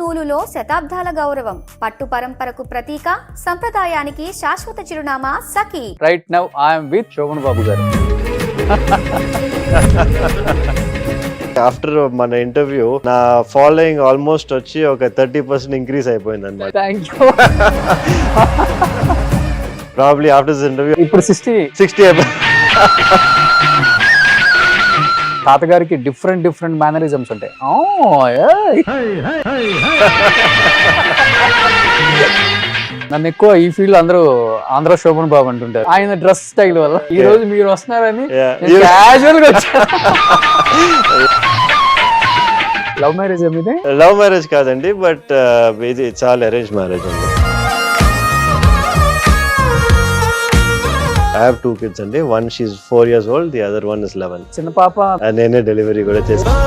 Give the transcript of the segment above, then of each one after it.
నూలులో శతాబ్దాల గౌరవం, పట్టు పరంపరకు ప్రతీక, సంప్రదాయానికి శాశ్వత చిరునామా Sakhi. Right now I'm with Shoban Babu garu. After మన ఇంటర్వ్యూ నా ఫాలోయింగ్ ఆల్మోస్ట్ వచ్చి ఒక 30% ఇంక్రీజ్ అయిపోయింది అనమాట. Thank you. Probably after this interview ఇప్పుడు 60 అయిపోయింది. తాతగారికి డిఫరెంట్ మేనరిజమ్స్ ఉంటాయి. నన్ను ఎక్కువ ఈ ఫీల్డ్ అందరూ ఆంధ్ర శోభన్ బాబు అంటుంటారు ఆయన డ్రెస్ స్టైల్ వల్ల. ఈ రోజు మీరు వస్తున్నారని క్యాజువల్ గా వచ్చాను. లవ్ మ్యారేజ్ ఇది? లవ్ మ్యారేజ్ కాదండి, బట్ ఇది చాలా అరేంజ్ మ్యారేజ్ అండి. I have 2 kids అండి. One she's 4 years old, the other one is 11. చిన్న పాప నేనే డెలివరీ కూడా చేశాను.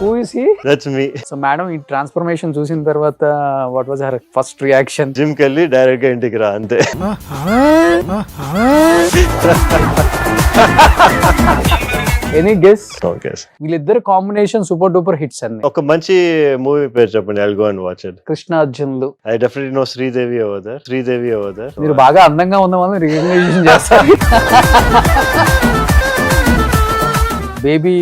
Who is he? That's me. So madam ఈ ట్రాన్స్ఫర్మేషన్ చూసిన తర్వాత what was her first reaction? Gym కి వెళ్ళి డైరెక్ట్ గా ఇంటికి రా అంతే. Any guess? ఓకే, వీళ్ళిద్దరు కాంబినేషన్ సూపర్ డూపర్ హిట్స్ అన్ని. ఒక మంచి మూవీ పేరు చెప్పండి. I'll go and watch it. Krishna అర్జున్లు. I definitely know Sridevi over there. మీరు బాగా అందంగా ఉన్న వాళ్ళని రికగ్నైజేషన్ చేస్తారు. బేబీ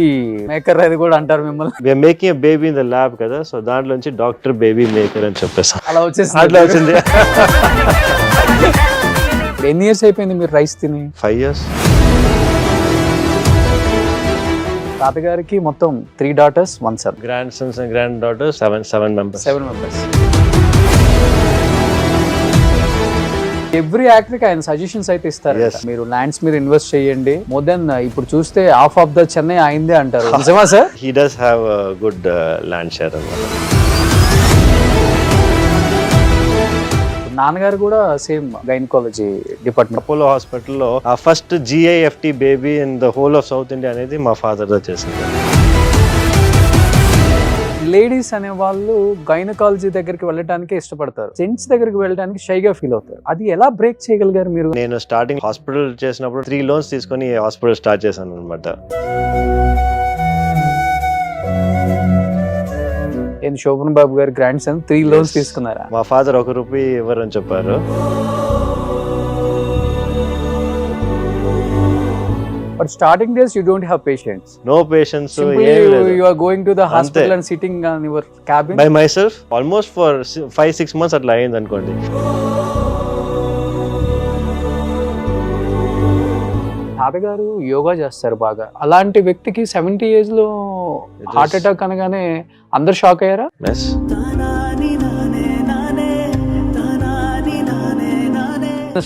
మేకర్ అది కూడా అంటారు మిమ్మల్ని. We are making a baby in the lab కదా, సో దాంట్లో నుంచి డాక్టర్ బేబీ మేకర్ అని చెప్పేసాం. అలా వచ్చేసి అట్లా వచ్చింది. ఎన్ని ఇయర్స్ అయిపోయింది మీరు రైస్ తిని? 5 years. తాతగారికి మొత్తం 3 daughters 1 son. Grandsons and granddaughters 7 members. 7 members. Every actor కి ఆయన సజెషన్స్ అయితే ఇస్తారు. Yes. మీరు ల్యాండ్స్ మీద ఇన్వెస్ట్ చేయండి. మోర్ దెన్ ఇప్పుడు చూస్తే హాఫ్ ఆఫ్ ద చెన్నై అయిందే అంటారు. నిజమా sir? He does have a good land share అన్నమాట. నాన్నగారు కూడా సేమ్ గైనకాలజీ డిపార్ట్మెంట్. అపోలో హాస్పిటల్లో ఆ first GIFT baby in the whole of south India అనేది మా ఫాదర్ తో చేసింది. లేడీస్ అనే వాళ్ళు గైనకాలజీ దగ్గరికి వెళ్ళడానికి ఇష్టపడతారు, జెంట్స్ దగ్గరికి వెళ్ళడానికి షైగా ఫీల్ అవుతారు. అది ఎలా బ్రేక్ చేయగలిగారు మీరు? నేను స్టార్టింగ్ హాస్పిటల్ చేసినప్పుడు 3 loans తీసుకొని హాస్పిటల్ స్టార్ట్ చేశాను అనమాట. శోభన్ బాబు గారి గ్రాండ్ సన్ 3 loans తీసుకున్నారా? మా ఫాదర్ ₹1 ఇవ్వరని చెప్పారు. But starting days you don't have patience. No patience. Simply you are going to the hospital and sitting on your cabin by myself almost for 5-6 months అట్లా అయింది అనుకోండి. తాతగారు యోగా చేస్తారు బాగా. అలాంటి వ్యక్తికి 70 years లో హార్ట్ అటాక్ అనగానే అందరు షాక్ అయ్యారా? Yes.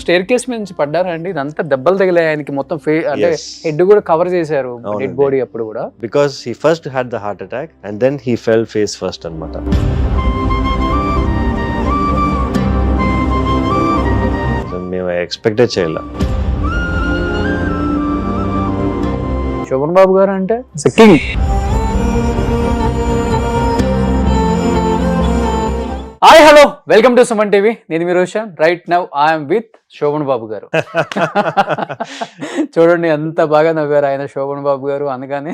స్టేర్ కేస్ మీద నుంచి పడ్డారా అండి? ఇదంతా దెబ్బలు తగిలాయి ఆయనకి మొత్తం అంటే హెడ్ కూడా కవర్ చేశారు, డెడ్ బాడీ అప్పుడు కూడా. Because he first had the heart attack and then he fell face first అన్నమాట. మేము ఎక్స్పెక్టే చేయలే. శోభన్ బాబు గారు అంటే king. Hi hello, welcome to Suman TV. నేను మీ Roshan. Right now I'm with Shoban Babu garu. చూడండి ఎంత బాగా నవ్వారు ఆయన శోభన్ బాబు గారు అనగానే.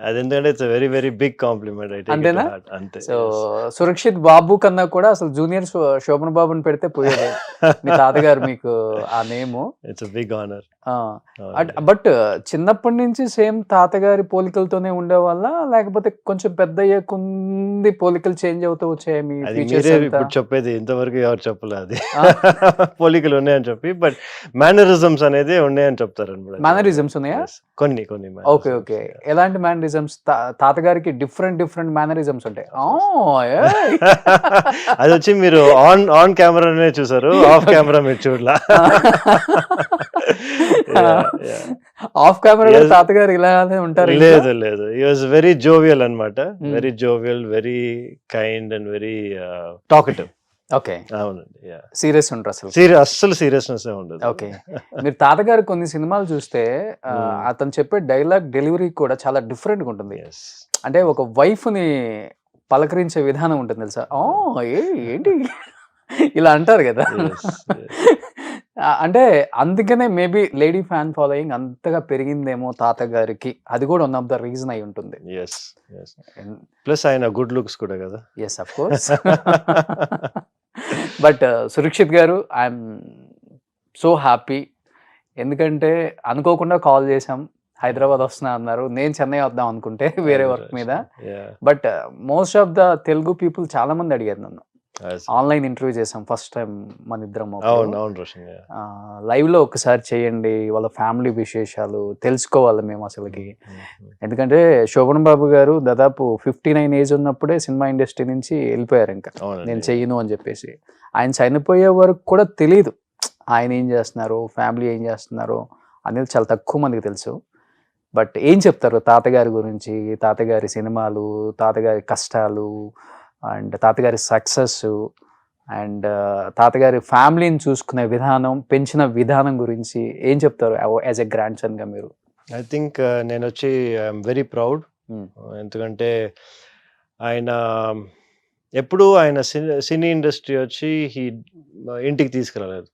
అది ఎందుకంటే it's very very big compliment. అంతేనా? అంతే. సో సురక్షిత్ బాబు కన్నా కూడా అసలు జూనియర్ శోభన్ బాబుని పెడితే పోయేది. మీ తాతగారు మీకు ఆ name. It's big honour. But చిన్నప్పటి నుంచి సేమ్ తాతగారి పోలికలతోనే ఉండేవాళ్ళ, లేకపోతే కొంచెం పెద్ద అయ్యేకుంది పోలికలు చేంజ్ అవుతూ వచ్చాయి మీ ఫీచర్స్? ఇప్పుడు చెప్పేది ఇంతవరకు ఎవరు చెప్పలే అది. పోలికలు ఉన్నాయని చెప్పి, బట్ మేనరిజమ్స్ అనేది ఉన్నాయని చెప్తారు. మేనరిజమ్స్ ఉన్నాయా? కొన్ని. Okay okay. ఎలాంటి మేనరిజమ్స్? తాతగారికి డిఫరెంట్ మేనరిజమ్స్ ఉంటాయి. అది వచ్చి మీరు ఆన్ కెమెరానే చూసారు, ఆఫ్ కెమెరా మీరు చూడలా. ఆఫ్ కెమెరా తాతగారు ఇలానే ఉంటారు? లేదు. హి వాస్ వెరీ జోవియల్ అన్నమాట. Very jovial, very kind and very talkative. Okay. అవునండి. సీరియస్ ఉంటారు అసలు? అస్సలు సీరియస్నెస్ ఉండదు. ఓకే. మీరు తాతగారు కొన్ని సినిమాలు చూస్తే అతను చెప్పే డైలాగ్ డెలివరీ కూడా చాలా డిఫరెంట్ గా ఉంటుంది. అంటే ఒక వైఫ్ ని పలకరించే విధానం ఉంటుంది తెలుసా? ఏంటి ఇలా అంటారు కదా. అంటే అందుకనే మేబీ లేడీ ఫ్యాన్ ఫాలోయింగ్ అంతగా పెరిగిందేమో తాతగారికి. అది కూడా వన్ ఆఫ్ ద రీజన్ అయి ఉంటుంది. ఎస్ ఎస్ ప్లస్ ఆయన గుడ్ లుక్స్ కూడా కదా. Yes of course. But Surakshit గారు, ఐఎమ్ సో హ్యాపీ. ఎందుకంటే అనుకోకుండా కాల్ చేసాం, హైదరాబాద్ వస్తున్నా అన్నారు. నేను చెన్నై వద్దాం అనుకుంటే వేరే వర్క్ మీద. But most of the Telugu people చాలా మంది అడిగారు నన్ను. ఆన్లైన్ ఇంటర్వ్యూ చేసాం ఫస్ట్ టైం మన ఇద్దరం. లైవ్ లో ఒకసారి చేయండి, వాళ్ళ ఫ్యామిలీ విశేషాలు తెలుసుకోవాలి మేము అసలుకి. ఎందుకంటే శోభన్ బాబు గారు దాదాపు 59 ఏజ్ ఉన్నప్పుడే సినిమా ఇండస్ట్రీ నుంచి వెళ్ళిపోయారు. ఇంకా నేను చెయ్యను అని చెప్పేసి. ఆయన చనిపోయే వరకు కూడా తెలియదు ఆయన ఏం చేస్తున్నారు, ఫ్యామిలీ ఏం చేస్తున్నారు అనేది చాలా తక్కువ మందికి తెలుసు. బట్ ఏం చెప్తారు తాతగారి గురించి, తాతగారి సినిమాలు, తాతగారి కష్టాలు అండ్ తాతగారి సక్సెస్ అండ్ తాతగారి ఫ్యామిలీని చూసుకునే విధానం, పెంచిన విధానం గురించి ఏం చెప్తారు యాజ్ ఎ గ్రాండ్ సన్ గా మీరు? ఐ థింక్ నేను వచ్చి ఐఎమ్ వెరీ ప్రౌడ్. ఎందుకంటే ఆయన ఎప్పుడు ఆయన సినీ ఇండస్ట్రీ వచ్చి ఇంటికి తీసుకురాలేదు.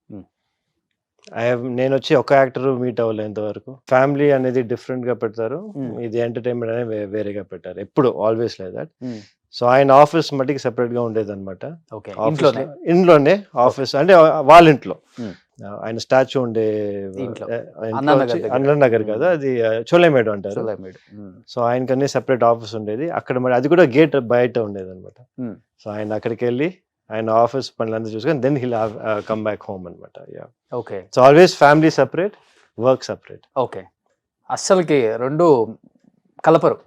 నేను వచ్చి ఒక యాక్టర్ మీట్ అవ్వలేదు ఇంతవరకు. ఫ్యామిలీ అనేది డిఫరెంట్ గా పెడతారు, ఇది ఎంటర్టైన్మెంట్ అనేది వేరేగా పెట్టారు. ఎప్పుడు ఆల్వేస్ లైక్ దట్. సో ఆయన ఆఫీస్ మట్టికి సెపరేట్ గా ఉండేది అనమాట. ఇంట్లోనే ఆఫీస్ అంటే వాళ్ళ ఇంట్లో. ఆయన స్టాచ్యూ ఉండే అన్నానగర్ కదా, అది చోలేమేడు అంటారు. సో ఆయనకన్నీ సెపరేట్ ఆఫీస్ ఉండేది అక్కడ. మరి అది కూడా గేట్ బయట ఉండేది అనమాట. సో ఆయన అక్కడికి వెళ్ళి ఆయన ఆఫీస్ పనులంతా చూసుకొని then he'll come back home అనమాట. Okay. So always family separate, work separate. Okay. అస్సలకి రెండు కలపరు.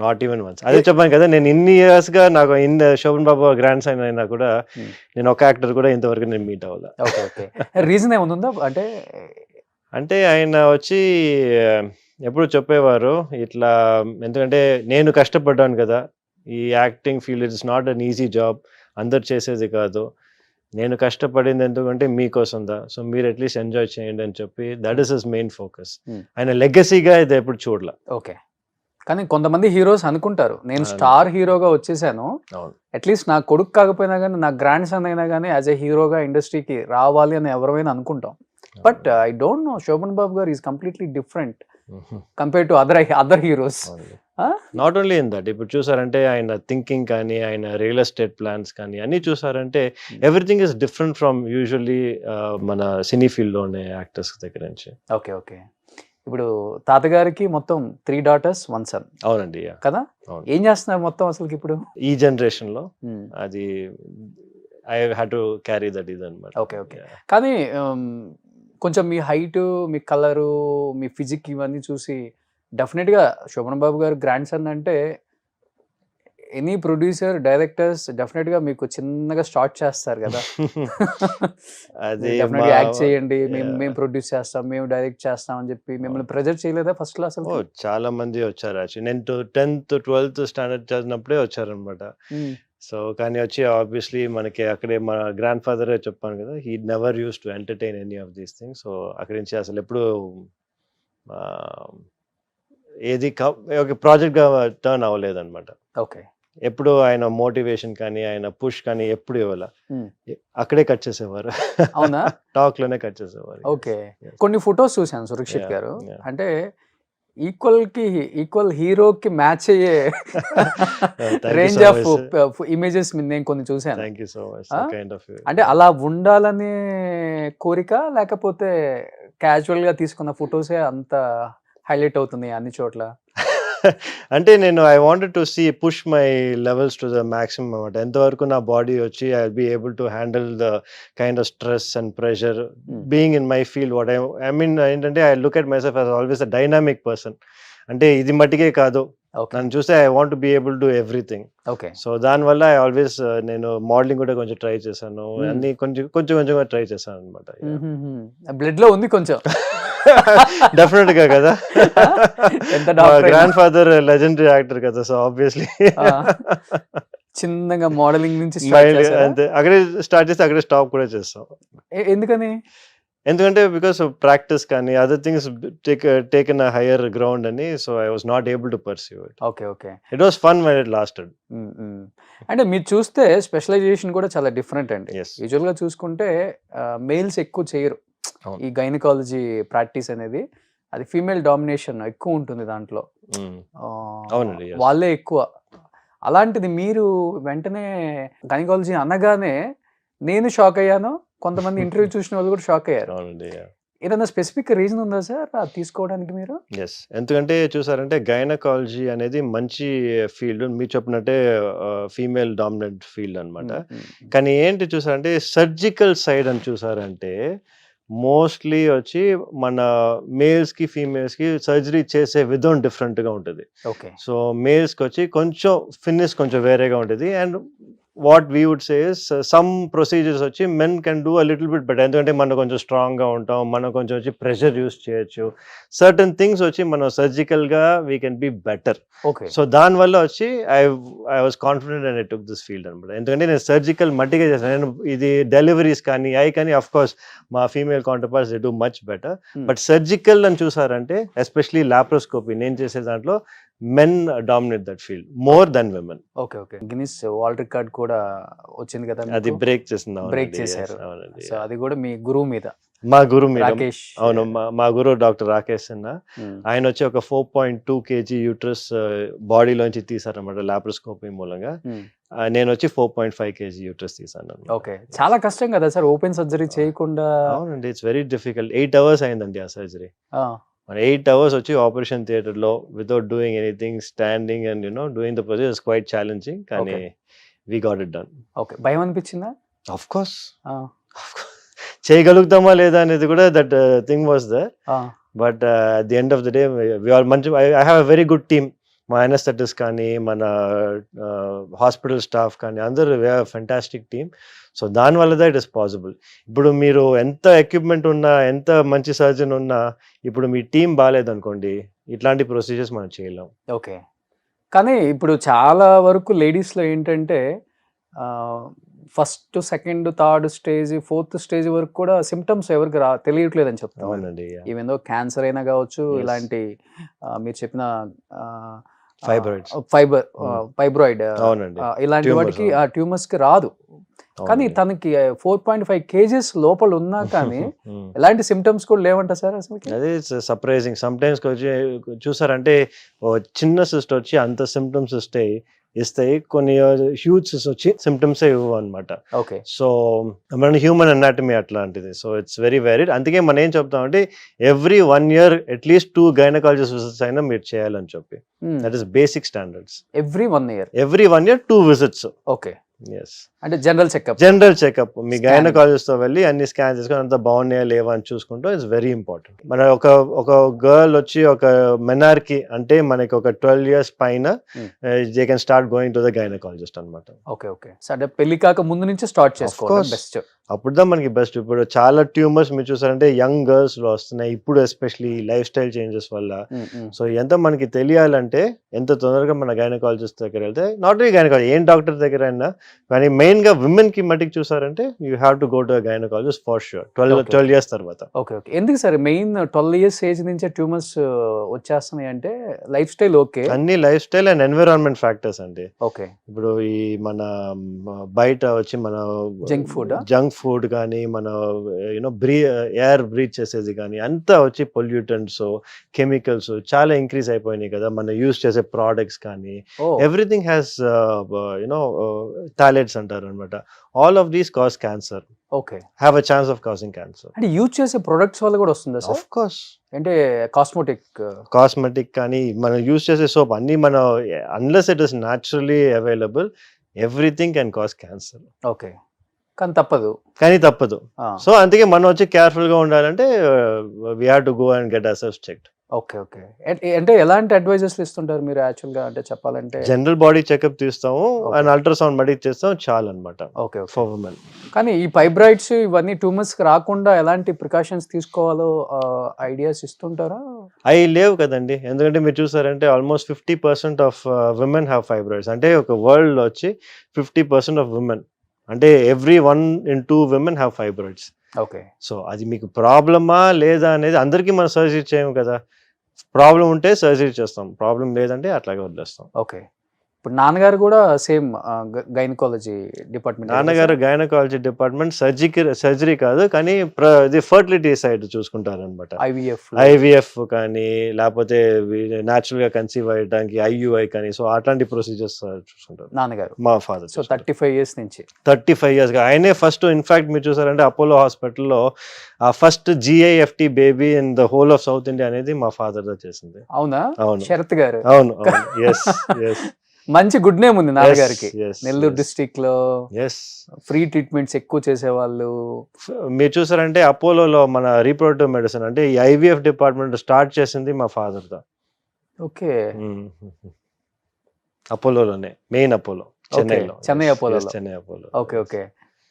Not even once. అదే చెప్పాను కదా, నేను ఇన్ని ఇయర్స్ గా నాకు శోభన్ బాబు గ్రాండ్ సన్ అయినా కూడా నేను ఒక యాక్టర్ కూడా ఇంతవరకు నేను మీట్ అవ్వాలి. రీజన్ ఏముందో అంటే ఆయన వచ్చి ఎప్పుడు చెప్పేవారు ఇట్లా, ఎందుకంటే నేను కష్టపడ్డాను కదా, ఈ acting field it's not an easy job, అందరు చేసేది కాదు. నేను కష్టపడింది ఎందుకంటే మీకోసం దా, సో మీరు అట్లీస్ట్ ఎంజాయ్ చేయండి అని చెప్పి that is his main focus. ఆయన లెగసీగా ఇది ఎప్పుడు చూడలే. ఓకే. కానీ కొంతమంది హీరోస్ అనుకుంటారు నేను స్టార్ హీరోగా వచ్చేసాను, అట్లీస్ట్ నా కొడుకు కాకపోయినా కానీ నా గ్రాండ్ సన్ అయినా కానీ యాజ్ ఎ హీరోగా ఇండస్ట్రీకి రావాలి అని ఎవరైనా అనుకుంటాం. But I don't know, Shoban Babu garu is completely different compare to other heroes. Not only in that, ఇప్పుడు చూసారంటే ఆయన థింకింగ్ కానీ ఆయన రియల్ ఎస్టేట్ ప్లాన్స్ కానీ అన్ని చూసారంటే everything is different from usually మన సినీ ఫీల్డ్ లో ఉండే యాక్టర్స్ దగ్గర నుంచి. Okay okay. ఇప్పుడు తాతగారికి మొత్తం 3 daughters 1 son. అవునండి కదా. ఏం చేస్తున్నారు మొత్తం అసలు ఇప్పుడు ఈ జనరేషన్ లో? అది I had to carry that ఇది అన్నమాట. Okay okay. కానీ కొంచెం మీ హైట్, మీ కలరు, మీ ఫిజిక్ ఇవన్నీ చూసి డెఫినెట్ గా శోభన్ బాబు గారు గ్రాండ్ సన్ అంటే ఎనీ ప్రొడ్యూసర్, డైరెక్టర్స్ డెఫినెట్ గా మీకు చిన్నగా స్టార్ట్ చేస్తారు కదా. అది యాక్ట్ చేయండి, మేము ప్రొడ్యూస్ చేస్తాం, మేము డైరెక్ట్ చేస్తాం అని చెప్పి మిమ్మల్ని ప్రెజర్ చేయలేదా ఫస్ట్ లో? అసలు చాలా మంది వచ్చారు యాక్చువల్లీ. నేను 10th 12th స్టాండర్డ్ చదివినప్పుడే వచ్చారనమాట. సో కానీ వచ్చి ఆబ్వియస్లీ మనకి అక్కడే మన గ్రాండ్ ఫాదర్ చెప్పాను కదా, he never use to entertain any of these things. So అక్కడి నుంచి అసలు ఎప్పుడు ఏది ప్రాజెక్ట్ గా టర్న్ అవ్వలేదు అనమాట. ఓకే. ఎప్పుడు ఆయన మోటివేషన్ కానీ ఆయన పుష్ కానీ ఎప్పుడు ఇవ్వాల, అక్కడే కట్ చేసేవారు. అవునా? టాక్ లోనే కట్ చేసేవారు. ఓకే. కొన్ని ఫొటోస్ చూసాను సురక్షిత్ గారు, అంటే ఈక్వల్ హీరోకి మ్యాచ్ అయ్యే రేంజ్ ఆఫ్ ఇమేజెస్ నేను కొన్ని చూసాను. అంటే అలా ఉండాలనే కోరిక, లేకపోతే క్యాజువల్ గా తీసుకున్న ఫొటోసే అంత హైలైట్ అవుతుంది అన్ని చోట్ల? అంటే నేను I wanted to see push my levels to the maximum అనమాట. ఎంతవరకు నా బాడీ వచ్చి I be able to handle the kind of stress and pressure being in my field. What I mean ఏంటంటే I look at myself as always a dynamic person. అంటే ఇది మట్టికే కాదు, నన్ను చూస్తే I want to be able to everything. Okay. So దానివల్ల I always నేను modelling కూడా కొంచెం ట్రై చేశాను, అన్ని కొంచెం ట్రై చేశాను అనమాట. బ్లడ్ లో ఉంది కొంచెం. డెఫినెట్ గా కదా, గ్రాండ్ ఫాదర్ లెజెండరీ యాక్టర్ కదా, సో ఆబ్వియస్లీ చిన్నగా మోడలింగ్ నుంచి అంతే, అక్కడే స్టార్ట్ చేస్తే అక్కడే స్టాప్ కూడా చేస్తాం. ఎందుకని? ఎందుకంటే బికాస్ ప్రాక్టీస్ కానీ other things taken a higher ground అని, so I was not able to pursue it. Okay okay. It was fun when it lasted. అంటే మీరు చూస్తే స్పెషలైజేషన్ కూడా చాలా డిఫరెంట్ అండి. యూజువల్ గా చూసుకుంటే మేల్స్ ఎక్కువ చేయరు అవును. ఈ గైనకాలజీ ప్రాక్టీస్ అనేది అది ఫీమేల్ డామినేషన్ ఎక్కువ ఉంటుంది దాంట్లో. ఆ, అవునండి, yes. వాళ్ళే ఎక్కువ. అలాంటిది మీరు వెంటనే గైనకాలజీ అనగానే నేను షాక్ అయ్యాను, కొంతమంది ఇంటర్వ్యూ చూసిన వాళ్ళు కూడా షాక్ అయ్యారు. అవునండి. ఏదైనా స్పెసిఫిక్ రీజన్ ఉందా సార్ అది తీసుకోవడానికి మీరు? ఎస్, ఎందుకంటే చూసారంటే గైనకాలజీ అనేది మంచి ఫీల్డ్, మీరు చెప్పినట్టే ఫీమేల్ డామినెంట్ ఫీల్డ్ అనమాట. కానీ ఏంటి చూసారంటే సర్జికల్ సైడ్ అని చూసారంటే మోస్ట్లీ వచ్చి మన మేల్స్కి ఫీమేల్స్కి సర్జరీ చేసే విధం డిఫరెంట్గా ఉంటుంది. ఓకే. సో మేల్స్కి వచ్చి కొంచెం ఫినిష్ కొంచెం వేరేగా ఉంటుంది. And what we would say is some procedures వచ్చి men can do a little bit better, ఎందుకంటే మనం కొంచెం స్ట్రాంగ్గా ఉంటాం, మనం కొంచెం వచ్చి ప్రెషర్ యూస్ చేయొచ్చు, సర్టన్ థింగ్స్ వచ్చి మనం సర్జికల్గా we can be better. Okay. So దానివల్ల వచ్చి I was confident and I took this field అనమాట. ఎందుకంటే నేను సర్జికల్ మట్టిగా చేస్తాను. నేను ఇది డెలివరీస్ కానీ కానీ అఫ్ కోర్స్ మా female counterparts they do much better. But surgical అని చూసారంటే ఎస్పెషలీ లాప్రోస్కోపీ నేను చేసే దాంట్లో men dominate that field more than women. Okay. Okay. Guinness world record కూడా వచ్చింది కదా అది బ్రేక్ చేసింది. బ్రేక్ చేశారు. సో అది కూడా మీ గురువు మీద, మా గురువు మీద. రాకేష్. అవును, మా గురువు డాక్టర్ రాకేష్ అన్న. ఆయన వచ్చి ఒక 4.2 kg యూట్రస్ బాడీలోంచి తీసారనమాట లాప్రోస్కోపీ మూలంగా. నేను వచ్చి 4.5 kg యూట్రస్ తీసాను. ఓకే. చాలా కష్టం కదా సార్ ఓపెన్ సర్జరీ చేయకుండా? అవునండి, ఇట్స్ వెరీ డిఫికల్ట్. 8 hours అయిందండి ఆ సర్జరీ. 8 hours వచ్చి ఆపరేషన్ థియేటర్లో without doing anything, standing and doing the procedure is quite challenging. కానీ we got it done. Okay. భయం అనిపించిందా? ఆఫ్ కోర్స్ చేయగలుగుతామా లేదా అనేది కూడా that thing was there. But at the end of the day we are మంచి, I have a very good team. మా anaesthetist కానీ మన హాస్పిటల్ స్టాఫ్ కానీ అందరూ we have fantastic team. So దానివల్ల దా ఇట్ ఇస్ పాసిబుల్. ఇప్పుడు మీరు ఎంత ఎక్విప్మెంట్ ఉన్నా, ఎంత మంచి సర్జన్ ఉన్నా, ఇప్పుడు మీ టీం బాగాలేదనుకోండి, ఇట్లాంటి ప్రొసీజర్స్ మనం చేయలేం. ఓకే. కానీ ఇప్పుడు చాలా వరకు లేడీస్లో ఏంటంటే first, second, third stage, fourth stage వరకు కూడా సిమ్టమ్స్ ఎవరికి తెలియట్లేదని చెప్తాం. అవునండి. ఈవెన్ దో క్యాన్సర్ అయినా కావచ్చు, ఇలాంటి మీరు చెప్పిన ఫైబ్రాయిడ్ అవునండి, ఇలాంటి వాటికి ట్యూమర్స్ కి రాదు. కానీ తనకి 4.5 kgs లోపల ఉన్నా కానీ ఎలాంటి సిమ్టమ్స్ కూడా లేవంట సార్ అసలు. అదే సర్ప్రైజింగ్. సమ్ టైమ్స్ చూసారంటే చిన్న సిస్ట్ వచ్చి అంత సిమ్టమ్స్ ఇస్తాయి, కొన్ని హ్యూజ్ సిస్ట్ వచ్చి సిమ్టమ్స్ ఇవ్వవు అనమాట. ఓకే. సో మన హ్యూమన్ అనాటమీ అట్లాంటిది. సో ఇట్స్ వెరీ వెరీ, అందుకే మనం ఏం చెప్తామంటే every 1 year at least 2 gynaecologist visits అయినా మీరు చేయాలని చెప్పి. That is basic standards. Every 1 year 2 visits. Okay. Yes. అంటే జనరల్ చెకప్ మీ గైనకాలజిస్ట్ తో వెళ్ళి అన్ని స్కాన్ చేసుకొని అంత బాగున్నాయా లేవా అని చూసుకుంటూ ఇట్స్ వెరీ ఇంపార్టెంట్. మన ఒక గర్ల్ వచ్చి ఒక మెనార్కి అంటే మనకి ఒక 12 years పైన they can start going to the gynaecologist అనమాట. ఓకే. ఓకే. అంటే పెళ్లి కాక ముందు నుంచి స్టార్ట్ చేసుకోవాలి బెస్ట్. అప్పుడుదా మనకి బెస్ట్. ఇప్పుడు చాలా ట్యూమర్స్ మీరు చూసారంటే యంగ్ గర్ల్స్ లో వస్తున్నాయి ఇప్పుడు, ఎస్పెషలీ లైఫ్ స్టైల్ చేంజెస్ వల్ల. సో ఎంత మనకి తెలియాలంటే ఎంత తొందరగా మన గైనకాలజిస్ట్ దగ్గర వెళ్తే, నాట్ ఓన్లీ గైనకాలజీ, ఏం డాక్టర్ దగ్గర అయినా కానీ మెయిన్ గా విమెన్ కి మట్టికి చూసారంటే you have to go to gynaecologist for sure 12 years తర్వాత. ఓకే. ఓకే. ఎందుకు సార్ మెయిన్ 12 years ఏజ్ నుంచే ట్యూమర్స్ వచ్చేస్తున్నాయి అంటే? లైఫ్ స్టైల్ ఓకే, అన్ని life style and environment factors అండి. ఓకే. ఇప్పుడు ఈ మన బయట వచ్చి మన జంక్ ఫుడ్ కానీ మన ఎయిర్ బ్రీత్ చేసేది కానీ అంతా వచ్చి పొల్యూటెంట్స్, కెమికల్స్ చాలా ఇంక్రీజ్ అయిపోయినాయి కదా. మన యూజ్ చేసే ప్రోడక్ట్స్ కానీ ఎవ్రీథింగ్ హ్యాస్ టాలెట్స్ అంటారు అనమాట. All of these cause cancer. Okay. Have a chance of causing cancer. అంటే యూజ్ చేసే ప్రొడక్ట్స్ వల్ల కూడా వస్తుందా సార్? Of course. అంటే కాస్మెటిక్ కానీ మనం యూజ్ చేసే సోప్ అన్ని మన unless it is naturally available everything can cause cancer. Okay. కానీ తప్పదు. సో అందుకే మనం వచ్చి కేర్ఫుల్ గా ఉండాలంటే we have to go and get assess checked. Okay. Okay. అంటే ఎలాంటి అడ్వైజెస్ ఇస్తుంటారు మీరు యాక్చువల్ గా? అంటే చెప్పాలంటే జనరల్ బాడీ చెకప్ తీస్తాము అండ్ అల్ట్రాసౌండ్ మడికి చేస్తాం చాలు అనమాట. ఓకే. For women. కానీ ఈ ఫైబ్రాయిడ్స్ ఇవన్నీ ట్యూమర్స్ రాకుండా ఎలాంటి ప్రికాషన్స్ తీసుకోవాలో ఐడియాస్ ఇస్తుంటారా? అవి లేవు కదండి, ఎందుకంటే మీరు చూసారంటే almost 50% of women have fibroids. అంటే ఒక వరల్డ్ వచ్చి 50% ఆఫ్ విమెన్ అంటే every 1 in 2 women have fibroids. Okay. So అది మీకు ప్రాబ్లమా లేదా అనేది అందరికీ మనం సర్జరీ చేయము కదా. ప్రాబ్లం ఉంటే సర్జరీ చేస్తాం, ప్రాబ్లం లేదంటే అట్లాగే వదిలేస్తాం. ఓకే. ఇప్పుడు నాన్నగారు కూడా సేమ్ గైనకాలజీ డిపార్ట్మెంట్. నాన్నగారు గైనకాలజీ డిపార్ట్మెంట్, సర్జరీ కాదు కానీ ఇది ఫర్టిలిటీ సైడ్ చూసుకుంటారు అనమాట. ఐవీఎఫ్ కానీ లేకపోతే న్యాచురల్ గా కన్సీవ్ అయ్యడానికి IUI కానీ, సో అట్లాంటి ప్రొసీజర్స్ చూసుకుంటారు నాన్నగారు. మా ఫాదర్. సో 35 years నుంచి. 35 years గా ఆయనే ఫస్ట్. ఇన్ఫాక్ట్ మీరు చూసారంటే అపోలో హాస్పిటల్లో ఆ first GIFT baby in the whole of south India అనేది మా ఫాదర్ దా చేసింది. అవునా? అవును శరత్ గారు. అవును. Yes yes. మంచి గుడ్ నేమ్ ఉంది నాన్నగారికి. నెల్లూరు డిస్ట్రిక్ట్ లో ఎస్ ఫ్రీ ట్రీట్మెంట్స్ ఎక్కువ చేసేవాళ్ళు. మీరు చూసారంటే అపోలోలో మన రీప్రొడక్టివ్ మెడిసిన్ అంటే ఈ IVF డిపార్ట్మెంట్ స్టార్ట్ చేసింది మా ఫాదర్ దా. ఓకే. అపోలోలోనే, మెయిన్ అపోలో, చెన్నైలో. Chennai Apollo. Chennai Apollo. Okay okay.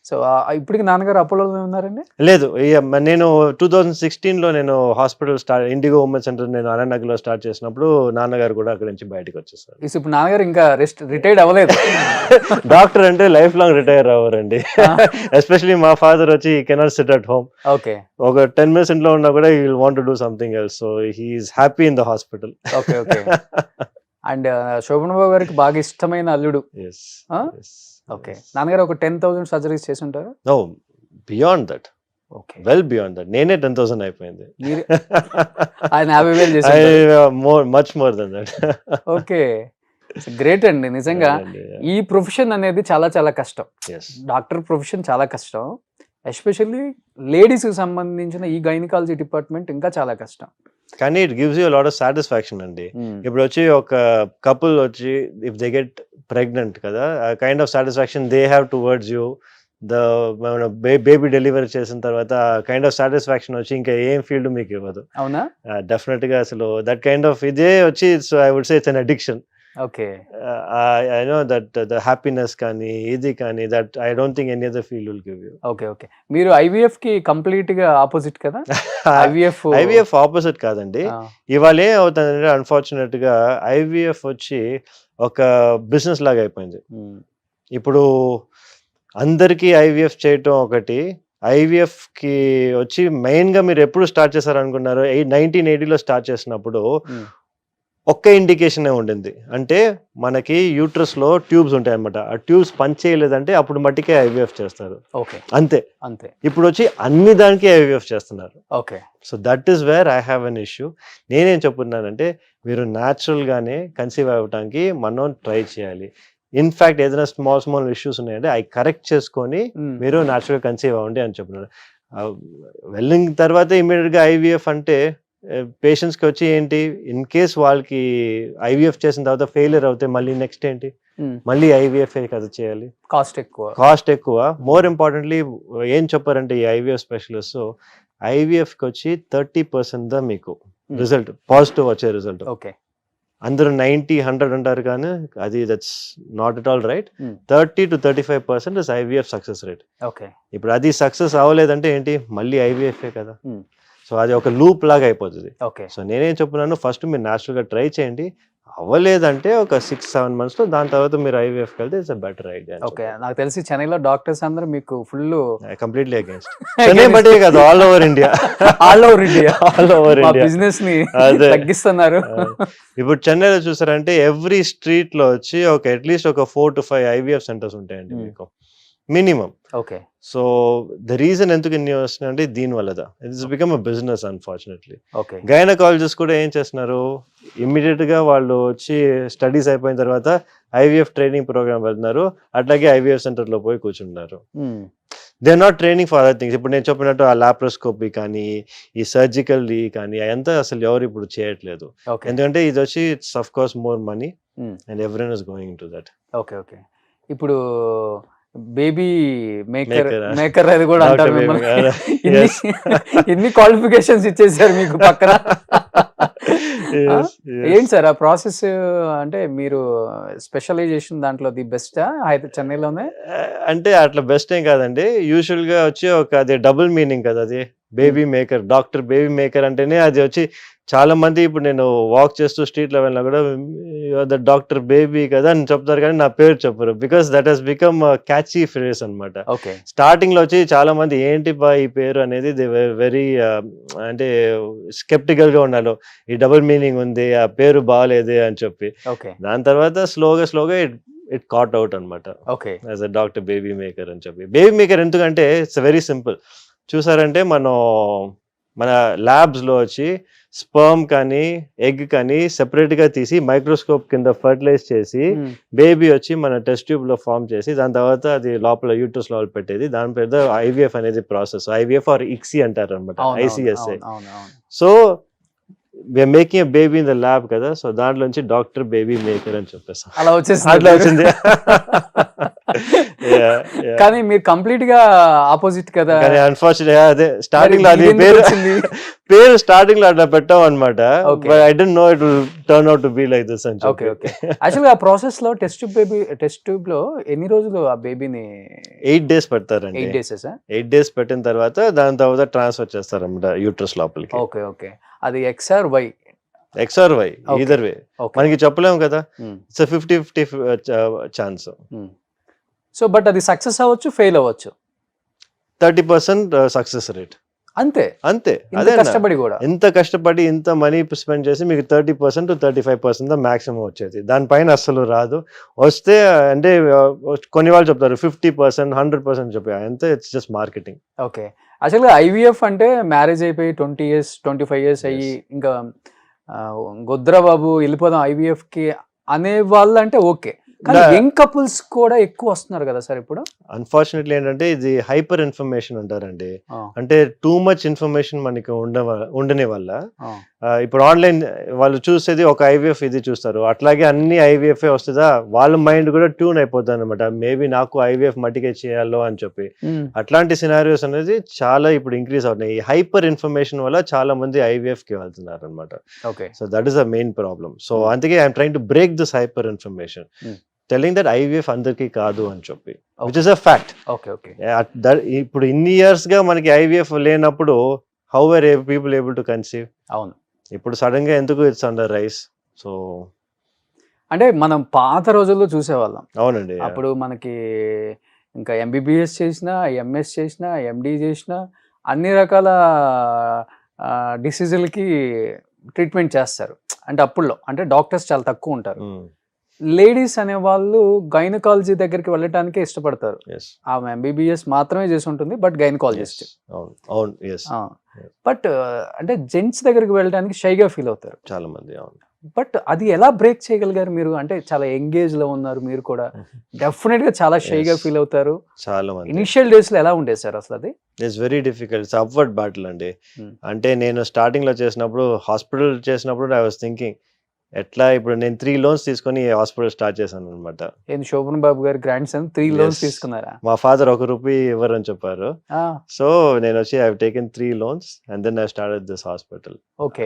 So ఇప్పటికి నాన్నగారు అపోలోలో ఉన్నారండి? లేదు, నేను 2016లో నేను హాస్పిటల్ ఇండిగో ఉమెన్ సెంటర్ నేను అనంతనగర్లో స్టార్ట్ చేసినప్పుడు నాన్నగారు కూడా అక్కడి నుంచి బయటకు వచ్చేసారు. ఇప్పుడు నాన్నగారు ఇంకా రిటైర్డ్ అవ్వలేదు. డాక్టర్ అంటే లైఫ్ లాంగ్ రిటైర్ అవ్వరండి. ఎస్పెషలీ మా ఫాదర్ వచ్చి ఈ cannot sit at home. Okay. ఒక 10 minutes ఇంట్లో ఉన్నా కూడా he will want to do something else. So he is happy in the hospital. Okay okay. And Sobhan Babu గారికి బాగా ఇష్టమైన అల్లుడు. ఓకే. నాన్నగారు ఒక 10,000 సర్జరీస్ చేసి ఉంటారు? No, beyond that. Okay, well beyond that. నేనే 10,000 అయిపోయింది. ఆయన 50,000 చేశారు. Much more than that. Okay, great అండి. నిజంగా ఈ ప్రొఫెషన్ అనేది చాలా చాలా కష్టం. డాక్టర్ ప్రొఫెషన్ చాలా కష్టం. ఎస్పెషల్లీ లేడీస్ కి సంబంధించిన ఈ గైనకాలజీ డిపార్ట్మెంట్ ఇంకా చాలా కష్టం. కానీ it gives you lot of satisfaction అండి. ఇప్పుడు వచ్చి ఒక కపుల్ వచ్చి ఇఫ్ దే గెట్ ప్రెగ్నెంట్ కదా, kind of satisfaction they have towards you. Baby delivery చేసిన తర్వాత కైండ్ ఆఫ్ సాటిస్ఫాక్షన్ వచ్చి ఇంకా ఏం ఫీల్డ్ మీకు ఇవ్వదు. అవునా? డెఫినెట్ గా అసలు దట్ కైండ్ ఆఫ్ ఇదే వచ్చి I would say it's an addiction. Okay. I know that the happiness కానీ ఇది కానీ that I don't think any other field will give you. Okay okay. మీరు IVF కి కంప్లీట్ గా ఆపోజిట్ కదా? IVF ఆపోజిట్ కాదండి. ఇవాళ ఏం అవుతుందంటే అన్ఫార్చునేట్ గా IVF వచ్చి ఒక బిజినెస్ లాగా అయిపోయింది. ఇప్పుడు అందరికీ IVF చేయటం ఒకటి. IVF కి వచ్చి మెయిన్ గా మీరు ఎప్పుడు స్టార్ట్ చేశారు అనుకున్నారు? 1980లో స్టార్ట్ చేసినప్పుడు ఒక్క ఇండికేషన్ ఉండింది. అంటే మనకి యూట్రస్ లో ట్యూబ్స్ ఉంటాయి అనమాట. ఆ ట్యూబ్స్ పనిచేయలేదంటే అప్పుడు మట్టికే IVF చేస్తారు. ఓకే, అంతే అంతే. ఇప్పుడు వచ్చి అన్ని దానికి IVF చేస్తున్నారు. Okay. So that is where I have an issue. నేనేం చెప్తున్నానంటే మీరు న్యాచురల్ గానే కన్సీవ్ అవ్వడానికి మనం ట్రై చేయాలి. ఇన్ఫాక్ట్ ఏదైనా స్మాల్ ఇష్యూస్ ఉన్నాయంటే అవి కరెక్ట్ చేసుకొని మీరు న్యాచురల్ కన్సీవ్ అవ్వండి అని చెప్తున్నారు. వెళ్ళిన తర్వాత ఇమీడియట్ గా IVF అంటే పేషెంట్స్ కి వచ్చి ఏంటి, ఇన్ కేస్ వాళ్ళకి IVF చేసిన తర్వాత ఫెయిలియర్ అవుతే మళ్ళీ నెక్స్ట్ ఏంటి, మళ్ళీ IVF కదా చేయాలి. కాస్ట్ ఎక్కువ. మోర్ ఇంపార్టెంట్లీ ఏం చెప్పారంటే ఈ IVF స్పెషలిస్ట్ IVF కి వచ్చి 30% దా మీకు రిజల్ట్ పాజిటివ్ వచ్చే రిజల్ట్. ఓకే. అందరూ 90-100 అంటారు కానీ అది that's not at all right. 30 to 35% is IVF success rate. Okay. ఇప్పుడు అది సక్సెస్ అవ్వలేదంటే ఏంటి, మళ్ళీ IVF కదా. సో అది ఒక లూప్ లాగా అయిపోతుంది. సో నేనేం చెప్తున్నాను, ఫస్ట్ మీరు న్యాచురల్ గా ట్రై చేయండి. అవ్వలేదంటే ఒక 6-7 months లో దాని తర్వాత మీరు IVF వెళ్తే ఇట్స్ బెటర్ ఐడియా. ఓకే. నాకు తెలిసి చెన్నైలో డాక్టర్స్ అందరూ మీకు ఫుల్ కంప్లీట్లీ అగైన్స్ట్. చెన్నై బట్టే కాదు, ఆల్ ఓవర్ ఇండియా బిజినెస్ ని తగ్గిస్తున్నారు. ఇప్పుడు చెన్నైలో చూసారంటే ఎవ్రీ స్ట్రీట్ లో వచ్చి ఒక అట్లీస్ట్ ఒక 4 to 5 IVF సెంటర్స్ ఉంటాయండి మీకు minimum. Okay. So the reason ఎందుకు ఇన్ని వస్తున్నాయంటే దీనివల్ల it's become a business unfortunately. Okay. Gynaecologist కూడా ఏం చేస్తున్నారు, ఇమ్మీడియట్ గా వాళ్ళు వచ్చి స్టడీస్ అయిపోయిన తర్వాత IVF ట్రైనింగ్ ప్రోగ్రామ్ వెళ్తున్నారు, అట్లాగే IVF సెంటర్ లో పోయి కూర్చుంటున్నారు. They are not training for other things. ఇప్పుడు నేను చెప్పినట్టు ఆ లాప్రోస్కోపీ కానీ ఈ సర్జికల్ కానీ అదంతా అసలు ఎవరు ఇప్పుడు చేయట్లేదు. ఎందుకంటే ఇది వచ్చి it's of course more money and everyone is going to that. Okay okay. ఇప్పుడు బేబీ మేకర్ అది కూడా అంటారు. ఎన్ని క్వాలిఫికేషన్స్ ఇచ్చేసారు మీకు పక్కన. ఏంటి సార్ ఆ ప్రాసెస్? అంటే మీరు స్పెషలైజేషన్ దాంట్లో ది బెస్ట్ చెన్నైలోనే? అంటే అట్లా బెస్ట్ ఏం కాదండి. యూజువల్ గా వచ్చి ఒక అది డబుల్ మీనింగ్ కదా, అది baby maker, doctor baby maker అంటేనే అది వచ్చి చాలా మంది ఇప్పుడు నేను వాక్ చేస్తూ స్ట్రీట్ లెవెల్లో కూడా ద డాక్టర్ బేబీ కదా అని చెప్తారు కానీ నా పేరు చెప్పరు, because that he's become catchy phrase అనమాట. ఓకే. స్టార్టింగ్ లో వచ్చి చాలా మంది ఏంటి బా ఈ పేరు అనేది దే వెరీ అంటే స్కెప్టికల్ గా ఉన్నారు, ఈ డబుల్ మీనింగ్ ఉంది, ఆ పేరు బాగాలేదే అని చెప్పి. ఓకే. దాని తర్వాత స్లోగా ఇట్ కాట్ అవుట్ అనమాట okay. As a doctor baby maker అని చెప్పి. బేబీ మేకర్ ఎందుకంటే ఇట్స్ వెరీ సింపుల్. చూసారంటే మన ల్యాబ్స్ లో వచ్చి స్పర్మ్ కానీ ఎగ్ కానీ సెపరేట్ గా తీసి మైక్రోస్కోప్ కింద ఫర్టిలైజ్ చేసి బేబీ వచ్చి మన టెస్ట్ ట్యూబ్ లో ఫార్మ్ చేసి దాని తర్వాత అది లోపల యూట్రస్ లోపల పెట్టేది, దాని పేరు ఐవీఎఫ్ అనేది ప్రాసెస్. ఐవీఎఫ్ ఆర్ ఇక్సీ అంటారు అనమాట, ICSI. So we're making a baby in the lab కదా, సో దాంట్లోంచి డాక్టర్ బేబీ మేకర్ అని చెప్పేసి అలా వచ్చేసి అట్లా వచ్చింది. కానీ మీరు కంప్లీట్ గా ఆపోజిట్ కదా. కానీ అన్ఫార్చునేట్ అదే స్టార్టింగ్ లో అది పేరు స్టార్టింగ్ లో అట్లా పెట్టాం అనమాట. I don't no it will turn out to be like this అని చెప్పి. ఓకే. యాక్చువల్లీ ఆ ప్రాసెస్ లో టెస్ట్ ట్యూబ్ లో ఎన్ని రోజులు ఆ బేబీని? 8 days పెడతారండి. 8 days 8 days పెట్టిన తర్వాత దాని తర్వాత ట్రాన్స్ఫర్ చేస్తారు అనమాట యూట్రస్ లోపలికి. ఓకే. అది X or Y? X or Y, either way మనకి చెప్పలేము కదా. It's 50-50 chance. సో బట్ అది సక్సెస్ అవ్వచ్చు, ఫెయిల్ అవ్వచ్చు. 30% సక్సెస్ రేట్ అంతే. అదే కష్టపడి కూడా ఎంత కష్టపడి ఇంత మనీ స్పెండ్ చేసి మీకు 30% to 35% మాక్సిమం వచ్చేది, దానిపైన అస్సలు రాదు. వస్తే అంటే కొన్ని వాళ్ళు చెప్తారు 50%, 100% చెప్పారు, అంతే. It's just marketing. ఓకే. యాక్చువల్గా ఐవీఎఫ్ అంటే మ్యారేజ్ అయిపోయి 20 years 25 years అయ్యి ఇంకా గొద్రబాబు వెళ్ళిపోదాం ఐవీఎఫ్ కి అనే వాళ్ళు అంటే ఓకే. కానీ యంగ్ కపుల్స్ కూడా ఎక్కువ వస్తున్నారు కదా సార్ ఇప్పుడు. అన్ఫార్చునేట్లీ ఏంటంటే ఇది హైపర్ ఇన్ఫర్మేషన్ అంటారండి. అంటే టూ మచ్ ఇన్ఫర్మేషన్ మనకి ఉండని వల్ల ఇప్పుడు ఆన్లైన్ వాళ్ళు చూసేది ఒక ఐవీఎఫ్ ఇది చూస్తారు, అట్లాగే అన్ని ఐవీఎఫ్ వస్తుందా, వాళ్ళ మైండ్ కూడా ట్యూన్ అయిపోతుంది అనమాట. మేబీ నాకు ఐవీఎఫ్ మట్టికే చేయాలో అని చెప్పి. అట్లాంటి సినారియోస్ అనేది చాలా ఇప్పుడు ఇంక్రీజ్ అవుతున్నాయి. ఈ హైపర్ ఇన్ఫర్మేషన్ వల్ల చాలా మంది ఐవీఎఫ్ కి వెళ్తున్నారు అనమాట. Okay. So that is the main problem. So అందుకే I'm trying to break this hyper information, telling that IVF అందరికీ కాదు అని చెప్పి, విచ్ ఇస్ అ ఫ్యాక్ట్. ఇప్పుడు ఇన్ని ఇయర్స్ గా మనకి ఐవీఎఫ్ లేనప్పుడు how are people able to conceive? అవును. ఇప్పుడు సడన్ గా ఎందుకు ఇట్స్ అండర్ రైస్? సో అంటే మనం పాత రోజుల్లో చూసేవాళ్ళం. అవునండి. అప్పుడు మనకి ఇంకా ఎంబీబీఎస్ చేసినా, ఎంఎస్ చేసినా, ఎండి చేసినా అన్ని రకాల డిసీజులకి ట్రీట్మెంట్ చేస్తారు. అంటే అప్పుల్లో అంటే డాక్టర్స్ చాలా తక్కువ ఉంటారు. లేడీస్ అనే వాళ్ళు గైనకాలజీ దగ్గరికి వెళ్ళటానికే ఇష్టపడతారు. ఆమె ఎంబీబీఎస్ మాత్రమే చేసి ఉంటుంది, బట్ గైనకాలజిస్ట్. బట్ అంటే జెంట్స్ దగ్గరికి వెళ్ళడానికి షైగా ఫీల్ అవుతారు చాలా మంది. బట్ అది ఎలా బ్రేక్ చేయగలిగారు మీరు? అంటే చాలా ఎంగేజ్ లో ఉన్నారు మీరు కూడా, డెఫినెట్ గా చాలా షైగా ఫీల్ అవుతారు. చాలా మంది ఇనిషియల్ డేస్ లో ఎలా ఉండేది సార్ అసలు? అది it's very difficult, it's upward battle అండి. అంటే నేను స్టార్టింగ్ లో చేసినప్పుడు, హాస్పిటల్ చేసినప్పుడు ఐ వాస్ థింకింగ్ ఎట్లా, ఇప్పుడు నేను 3 loans తీసుకొని హాస్పిటల్ స్టార్ట్ చేశాను అనమాట. శోభన్ బాబు గారి గ్రాండ్ సన్ 3 loans తీసుకున్నారా? మా ఫాదర్ ₹1 ఇవ్వరని చెప్పారు. సో నేను వచ్చి I have taken 3 loans and then I started this hospital. Okay.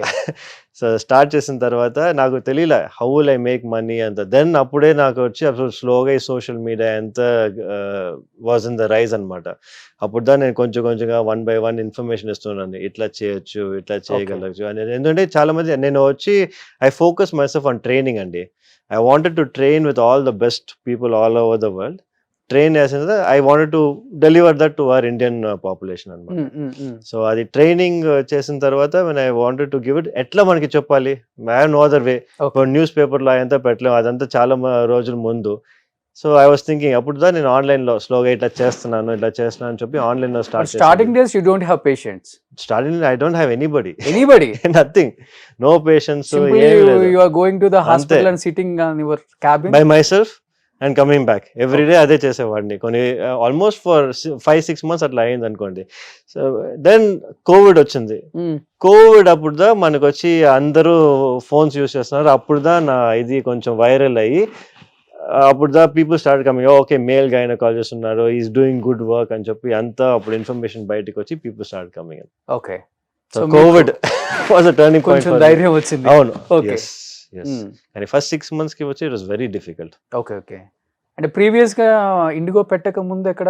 So start చేసిన తర్వాత నాకు తెలియలే how will I make money అంత. దెన్ అప్పుడే నాకు వచ్చి అప్పుడు స్లోగా ఈ సోషల్ మీడియా ఎంత వాజ్ ఇన్ ద రైజ్ అనమాట. అప్పుడు దాన్ని నేను కొంచెంగా 1 by 1 ఇన్ఫర్మేషన్ ఇస్తున్నాను, ఇట్లా చేయొచ్చు, ఇట్లా చేయగలచ్చు అని. ఎందుకంటే చాలా మంది, నేను వచ్చి I focus myself on training అండి. I wanted to train with all the best people all over the world. Train as in I wanted to deliver that to our Indian population అనమాట. సో అది training చేసిన తర్వాత when I wanted to give it, ఎట్లా మనకి చెప్పాలి, I have no other way. News పేపర్లో అదంతా పెట్టలేము, అదంతా చాలా రోజుల ముందు. సో ఐ వాస్ థింకింగ్ అప్పుడు నేను ఆన్లైన్ లో స్లోగా ఇట్లా చేస్తున్నాను అని చెప్పి ఆన్లైన్ లో starting days you don't have patients. Starting I don't have anybody nothing, no patients. You are going to the hospital and sitting on your cabin by myself and coming back every day. అదే చేసేవాడిని కొన్ని almost for 5-6 months అట్లా అయింది అనుకోండి. So then Covid వచ్చింది. Covid అప్పుడుదా మనకు వచ్చి అందరూ ఫోన్స్ యూస్ చేస్తున్నారు. అప్పుడుదా నా ఇది కొంచెం వైరల్ అయ్యి అప్పుడు the people start coming, okay male gynaecologist ఉన్నారు, ఈస్ డూయింగ్ గుడ్ వర్క్ అని చెప్పి అంతా అప్పుడు ఇన్ఫర్మేషన్ బయటకు వచ్చి people start coming. Okay. So Covid was a turning point. ధైర్యం వచ్చింది. అవును. కానీ ఫస్ట్ 6 months కి వచ్చి it was very difficult. Okay. అంటే ప్రీవియస్ గా ఇండిగో పెట్టక ముందు ఎక్కడ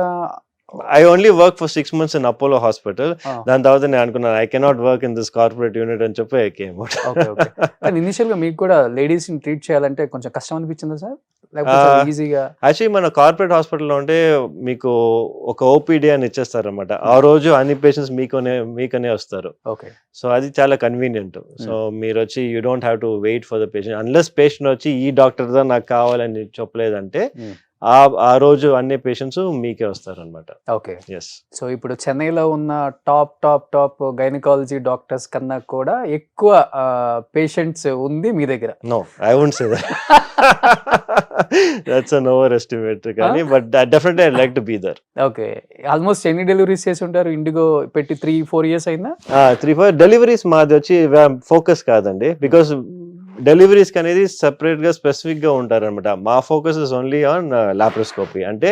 I only work for 6 months in Apollo Hospital. Ah. దాని తర్వాత నేను అనుకున్నాను I cannot work in this corporate unit అని చెప్పి I came out. Okay okay కానీ ఇనిషియల్ గా మీకు కూడా లేడీస్ ని ట్రీట్ చేయాలంటే కొంచెం కష్టం అనిపించిందా సార్ లేకపోతే ఈజీగా? యాక్చువల్లీ మన కార్పొరేట్ హాస్పిటల్లో ఉంటే మీకు ఒక ఓపీడీ అని ఇచ్చేస్తారు అనమాట. ఆ రోజు అన్ని పేషెంట్స్ మీకనే వస్తారు. ఓకే సో అది చాలా కన్వీనియంట్. సో మీరు వచ్చి you don't have to wait for the patient unless patient వచ్చి ఈ డాక్టర్ దా నాకు కావాలని చెప్పలేదంటే ఆ రోజు అన్ని పేషెంట్స్ మీకే వస్తారు అనమాట. Okay yes. సో ఇప్పుడు చెన్నైలో ఉన్న టాప్ గైనకాలజీ డాక్టర్స్ కన్నా కూడా ఎక్కువ పేషెంట్స్ ఉంది మీ దగ్గర? No, I won't say that. That's an over estimate కానీ but definitely I like to be there. Okay. Almost ఎన్ని డెలివరీస్ చేసి ఉంటారు ఇండిగో పెట్టి? 3-4 years అయిందా? 3-4 డెలివరీస్ మాది వచ్చి ఫోకస్ కాదండి. బికాస్ డెలివరీస్ అనేది సెపరేట్ గా స్పెసిఫిక్ గా ఉంటారు అనమాట. మా focus is only on laparoscopy. అంటే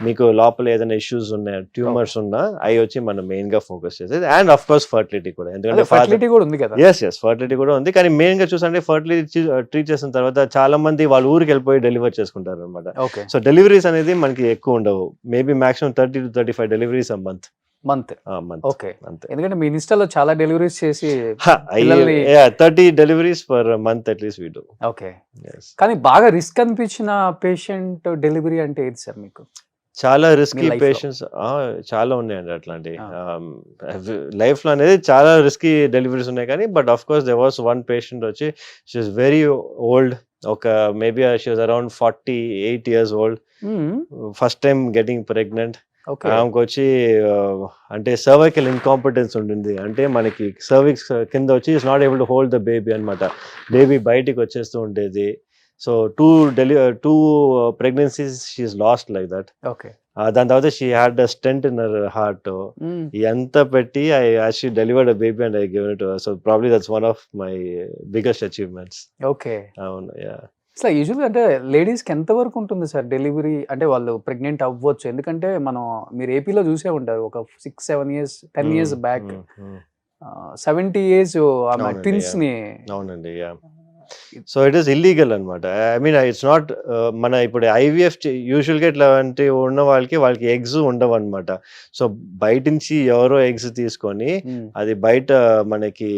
మీకు లోపల ఏదైనా ఇష్యూస్ ఉన్నాయి, ట్యూమర్స్ ఉన్నా అవి వచ్చి మనం మెయిన్ గా ఫోకస్ చేసేది. అండ్ ఆఫ్ కోర్స్ ఫర్టిలిటీ కూడా, ఎందుకంటే ఫర్టిలిటీ కూడా ఉంది కదా. ఎస్ ఫర్టిలిటీ కూడా ఉంది. కానీ మెయిన్ గా చూసంటే ఫర్టిలిటీ ట్రీట్ చేసిన తర్వాత చాలా మంది వాళ్ళ ఊరికి వెళ్ళిపోయి డెలివర్ చేసుకుంటారు అనమాట. ఓకే. సో డెలివరీస్ అనేది మనకి ఎక్కువ ఉండవు. Maybe maximum 30 to 35 deliveries a month. Okay. ఎందుకంటే మీ ఇన్స్టాలో చాలా డెలివరీస్ చేసి 30 deliveries per month at least we do. Okay. కానీ బాగా రిస్క్ అనిపించిన పేషెంట్ డెలివరీ అంటే ఏది సార్ మీకు? చాలా రిస్కీ పేషెంట్స్ చాలా ఉన్నాయండి అట్లాంటి లైఫ్ లో అనేది చాలా రిస్కీ డెలివరీస్ ఉన్నాయి. కానీ but of course there was one patient వచ్చి షీ ఇస్ వెరీ ఓల్డ్. ఒక maybe she was around 48 years old. First time getting pregnant. ఆమెకు వచ్చి అంటే సర్వైకల్ ఇన్కాంపిటెన్స్ ఉండింది. అంటే మనకి సర్విక్స్ కింద వచ్చి it's not able to hold the baby అనమాట. బేబీ బయటికి వచ్చేస్తూ ఉండేది. So 2 pregnancies she's lost like that. Okay. దాని తర్వాత she had a stent in her heart. ఎంత పెట్టి I actually delivered a baby and I give it. So probably that's one of my biggest achievements. Okay. అవును. Yeah. So యూజువల్గా అంటే లేడీస్కి ఎంత వరకు ఉంటుంది సార్ డెలివరీ? అంటే వాళ్ళు ప్రెగ్నెంట్ అవ్వచ్చు. ఎందుకంటే మీరు ఏపీలో చూసే ఉంటారు ఒక 6-7 years 10 years బ్యాక్ 70 years ఆమె ట్విన్స్ ని. అవునండి. Yeah. So it is illegal అనమాట. ఐ మీన్ ఇట్స్ నాట్ మన ఇప్పుడు ఐవీఎఫ్ యూజువల్గా ఇట్లాంటి ఉన్న వాళ్ళకి ఎగ్స్ ఉండవు అనమాట. సో బయట నుంచి ఎవరో ఎగ్స్ తీసుకొని అది బయట మనకి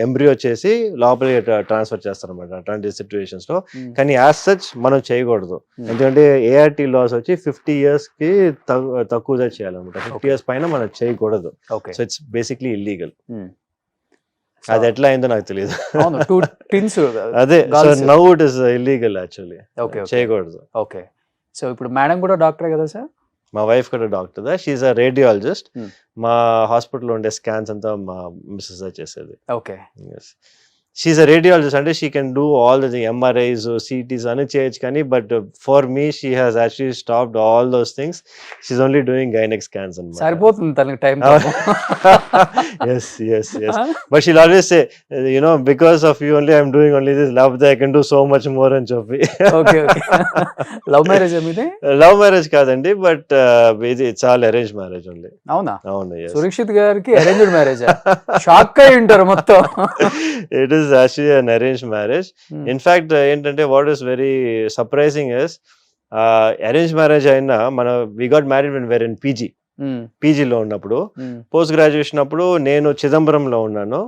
ఎంబ్రియో వచ్చేసి లోపలికి ట్రాన్స్ఫర్ చేస్తారు అనమాట అట్లాంటి సిచ్యువేషన్స్ లో. కానీ యాజ్ సచ్ మనం చేయకూడదు. ఎందుకంటే ఏఆర్టీ లాస్ వచ్చి 50 years కి తక్కువగా చేయాలన్నమాట. 50 years పైన మనం చేయకూడదు. So it's basically illegal. అది ఎట్లా అయిందో నాకు తెలియదు. అదే now it is illegal actually. చేయకూడదు. ఓకే. సో ఇప్పుడు మేడం కూడా డాక్టర్ కదా సార్? మా వైఫ్ కూడా doctor. She is a radiologist. మా హాస్పిటల్లో ఉండే స్కాన్స్ అంతా మా మిస్సెస్ చేసేది. ఓకే. She's a radiologist. అంటే she can do all the MRIs, CTs అని చేయొచ్చు. కానీ but for me she has actually stopped all those things. She is only doing gynaec scans అన్నమాట. సరిపోతుంది తనకి time. yes but she'll always say, you know, because of you only I'm doing only this, love that I can do so much more అని చెప్పి. Okay. Love marriage మీది? Love marriage కాదండి, but ఇది చాలా arrange marriage only. అవునా? అవును. సురక్షిత్ గారికి arranged marriage? Shock అయి ఉంటారు మొత్తం. It is actually an arranged marriage. In fact, ఏంటంటే what is very surprising is arranged marriage అయినా we got married when we were in పీజీలో ఉన్నప్పుడు. పోస్ట్ గ్రాడ్యుయేషన్ అప్పుడు నేను చిదంబరంలో ఉన్నాను,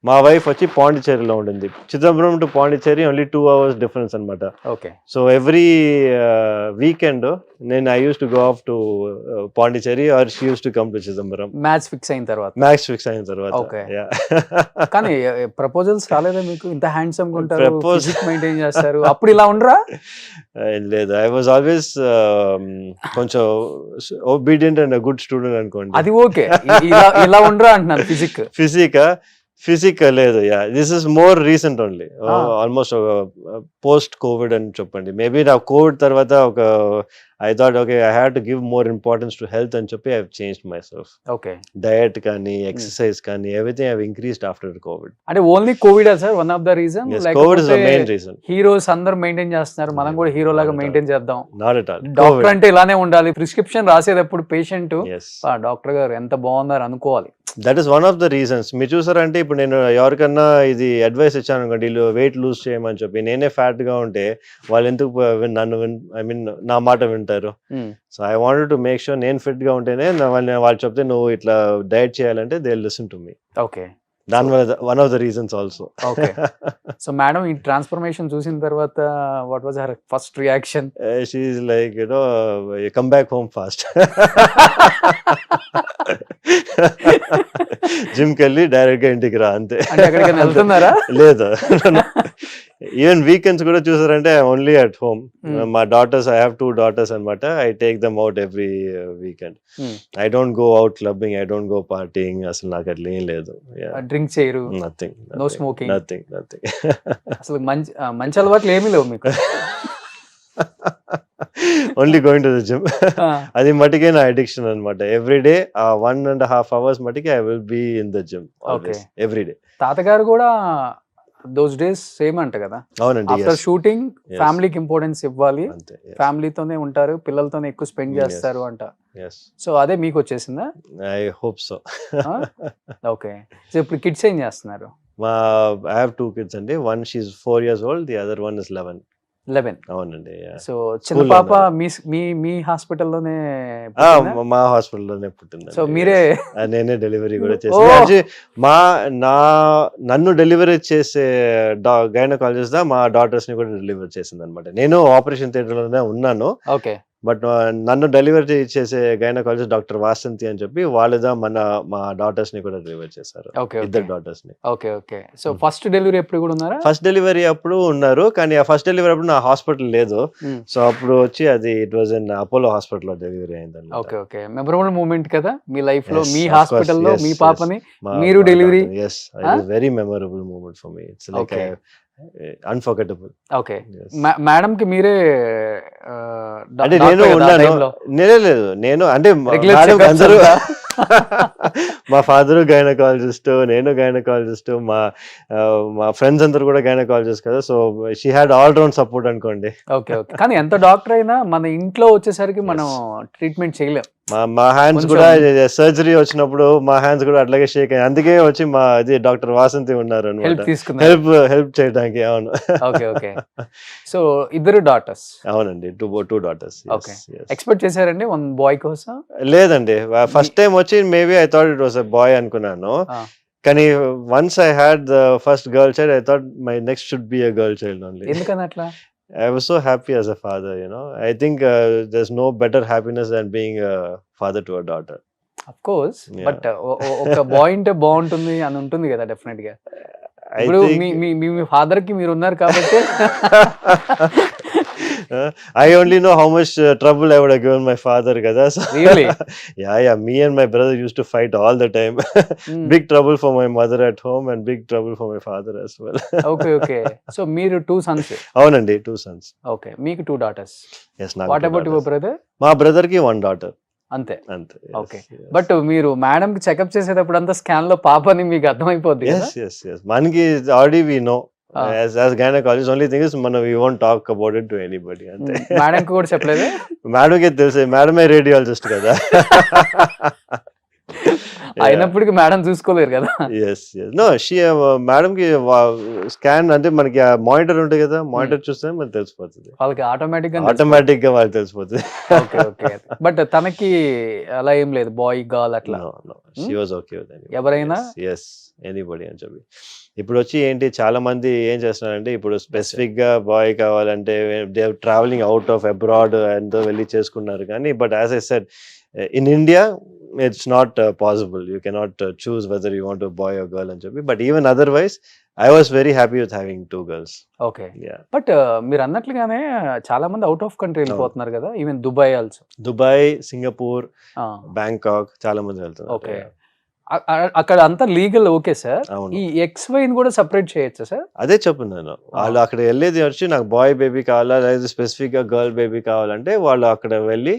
మా వైఫ్ వచ్చి పాండిచ్చేరిలో ఉండింది. Chidambaram to Pondicherry only 2 hours difference అనమాట. ఓకే. సో ఎవ్రీ వీకెండ్ నేను I use to go off to Pondicherry or she use to come to Chidambaram. Match fix అయిన తర్వాత. ఓకే. కానీ ప్రపోజల్స్ రాలేదా మీకు? ఇంత హ్యాండ్సమ్ గా ఉంటారు, ఫిజిక్ మెయింటైన్ చేస్తారు, అప్పుడు ఇలా ఉండరా? లేదు, ఐ వాజ్ ఆల్వేస్ కొంచెం ఒబీడియంట్ అండ్ గుడ్ స్టూడెంట్ అనుకోండి. అది ఓకే. ఇలా ఉండరా అంటున్నాను. ఫిజిక్ లేదు. Yeah, this is more recent only. Almost post Covid అని చెప్పండి. మేబీ నా కోవిడ్ తర్వాత I thought okay I had to give more importance to health అని చెప్పి I have changed myself. Okay. Diet కానీ ఎక్సర్సైజ్ కానీ everything I have increased after Covid. అంటే only Covid sir one of the reason? Covid is the main reason. Heroes అందరూ maintain చేస్తున్నారు, మనం కూడా hero లాగా మెయింటైన్ చేద్దాం. Not at all. డాక్టర్ అంటే ఇలానే ఉండాలి. ప్రిస్క్రిప్షన్ రాసేటప్పుడు పేషెంట్ డాక్టర్ గారు ఎంత బాగున్నారు అనుకోవాలి. That is one of the reasons. మీరు చూసారంటే ఇప్పుడు నేను ఎవరికన్నా ఇది అడ్వైస్ ఇచ్చాను అనుకోండి, వీళ్ళు వెయిట్ లూజ్ చేయమని చెప్పి, నేనే ఫ్యాట్గా ఉంటే వాళ్ళు ఎందుకు ఐ మీన్ నా మాట వింటారు. So I wanted to make sure నేను ఫిట్గా ఉంటేనే వాళ్ళు చెప్తే నువ్వు ఇట్లా డైట్ చేయాలంటే they listen to me. Okay, దానివల్ల one of the reasons also. Okay. So madam ఈ ట్రాన్స్ఫర్మేషన్ చూసిన తర్వాత what was her first reaction? She is like come back home fast. జిమ్కి వెళ్ళి డైరెక్ట్గా ఇంటికి రా అంతే. వెళ్తున్నారా? లేదు, ఈవెన్ వీకెండ్స్ కూడా చూసారంటే ఓన్లీ అట్ హోమ్. మా డాటర్స్, ఐ హావ్ 2 daughters అనమాట. I take them out every weekend. I don't go out clubbing, I don't go partying, అసలు నాకు అట్లా ఏం లేదు. డ్రింక్ చేయరు? Nothing, no smoking, nothing. అసలు మంచి అలవాట్లు ఏమీ లేవు మీకు? Only going to the gym. అది మటుకే నా అడిక్షన్ అనమాట. ఎవ్రీ డే 1.5 hours మటుకే I will be in the gym every day. తాతగారు కూడా దోస్ డేస్ సేమ్ అంట కదా? అవునండి. ఆఫ్టర్ షూటింగ్ ఫ్యామిలీకి ఇంపార్టెన్స్ ఇవ్వాలి, ఫ్యామిలీతోనే ఉంటారు, పిల్లలతోనే ఎక్కువ స్పెండ్ చేస్తారు అంట. సో అదే మీకు వచ్చేసిందా? I hope so. Okay. So ఇప్పుడు కిడ్స్ ఏం చేస్తున్నారు? ఐ హావ్ 2 kids అండి. One she's 4 years old, the other one is 11. అవునండి. సో చిన్న పాప మీ హాస్పిటల్లోనే మా హాస్పిటల్లోనే పుట్టింది. సో మీరే? నేనే డెలివరీ కూడా చేసి నన్ను డెలివరీ చేసే గైనకాలజిస్ట్ మా డాటర్స్ ని కూడా డెలివరీ చేసింది అనమాట. నేను ఆపరేషన్ థియేటర్ లోనే ఉన్నాను. ఓకే. బట్ నన్ను డెలివరీ చేసే గైనకాలజిస్ట్ డాక్టర్ వాసంతి అని చెప్పి వాళ్ళదా మా డాటర్స్ ని కూడా డెలివరీ చేశారు, ఇద్దరు డాటర్స్ ని. Okay, okay. So first delivery ఎప్పుడు కూడా ఉన్నారా? ఫస్ట్ డెలివరీ అప్పుడు ఉన్నారు, కానీ ఆ ఫస్ట్ డెలివరీ అప్పుడు నా హాస్పిటల్ లేదు. సో అప్పుడు వచ్చి అది it was in Apollo hospital లో డెలివరీ అయింది. Okay, okay. మెమరబుల్ మూమెంట్ కదా మీ లైఫ్ లో, మీ హాస్పిటల్లో మీ పాపని మీరు delivery. yes, it is very memorable moment for me. It's like unforgettable. Okay. Madam కి మీరే అంటే నేను ఉన్నాను? లేదు, నేను అంటే అందరూ మా ఫాదర్ గైనకాలజిస్ట్, నేను గైనకాలజిస్ట్, మా ఫ్రెండ్స్ అందరూ కూడా గైనకాలజిస్ట్ కదా. So she had all round support అనుకోండి. Okay, okay. కానీ ఎంత డాక్టర్ అయినా మన ఇంట్లో వచ్చేసరికి మనం ట్రీట్మెంట్ చేయలేం. మా హ్యాండ్స్ కూడా సర్జరీ వచ్చినప్పుడు మా హ్యాండ్స్ కూడా అట్లాగే షేక్ అయ్యాయి. అందుకే వచ్చి మా ఇది డాక్టర్ వాసంతి ఉన్నారు హెల్ప్ చేయడానికి. అవును. Okay, okay. సో ఇద్దరు డాటర్స్? అవునండి, టూ డాటర్స్. ఎక్స్పెక్ట్ చేశారండి 1 boy కోసం? లేదండి, ఫస్ట్ టైం వచ్చి maybe I thought it was a boy అనుకున్నాను. కానీ once I had the first girl child, I thought my next should be a girl child only. ఎందుకని అట్లా? I was so happy as a father, you know. I think there's no better happiness than being a father to a daughter. Of course, but ఒక bye అంటే బాగుంటుంది అని ఉంటుంది కదా definite గా. ఇప్పుడు మీ ఫాదర్ కి మీరు ఉన్నారు కాబట్టి I only know how much trouble I would have given my father kada. So really? yeah, me and my brother used to fight all the time. Big trouble for my mother at home and big trouble for my father as well. Okay, okay. So మీరు 2 sons? అవునండి, 2 sons. Okay, మీకు 2 daughters. Yes, నాకు. What about your brother? మా brother కి 1 daughter. అంతే. Okay. But మీరు madam కి checkup చేసేటప్పుడు అంతా స్కాన్ లో పాపని మీకు అర్థమైపోద్ది కదా? Yes. మనకి already we know. As gynecologist, only thing is we won't talk about it to anybody. Madam కి కూడా చెప్పలేదు? మేడం కి తెలుసు, మేడమే రేడియాలజిస్ట్ కదా. అయినప్పటికీ మేడం చూసుకోలేరు కదా? నో, మేడం కి స్కాన్ అంటే మనకి మానిటర్ ఉంటుంది కదా, మానిటర్ చూస్తే మనకి తెలిసిపోతుంది. వాళ్ళకి ఆటోమేటిక్ గా వాళ్ళకి తెలిసిపోతుంది. Okay, okay. బట్ తనకి అలా ఏం లేదు, బాయ్ గర్ల్ అట్లా? షీ వాజ్ ఓకే విత్ ఎవరైనా? yes, anybody అని చెప్పి. ఇప్పుడు వచ్చి ఏంటి, చాలా మంది ఏం చేస్తున్నారంటే ఇప్పుడు స్పెసిఫిక్ గా బాయ్ కావాలంటే they travelling out of abroad ఎంతో వెళ్ళి చేసుకున్నారు. కానీ but as I said, in India it's not possible. You cannot choose whether you want a boy or girl and చెప్పి. But even otherwise I was very happy with having 2 girls. Okay, yeah. But మీరు అన్నట్లుగానే చాలా మంది out of country వెళ్ళిపోతున్నారు కదా, even Dubai also. Dubai, Singapore, Bangkok చాలా మంది వెళ్తున్నారు. Okay. అక్కడ అంతా లీగల్ ఓకే సార్. ఈ XY కూడా సెపరేట్ చేయొచ్చా సార్? అదే చెప్తున్నాను, వాళ్ళు అక్కడ వెళ్ళేది వచ్చి నాకు బాయ్ బేబీ కావాలా లేదా స్పెసిఫిక్ గా గర్ల్ బేబీ కావాలంటే వాళ్ళు అక్కడ వెళ్ళి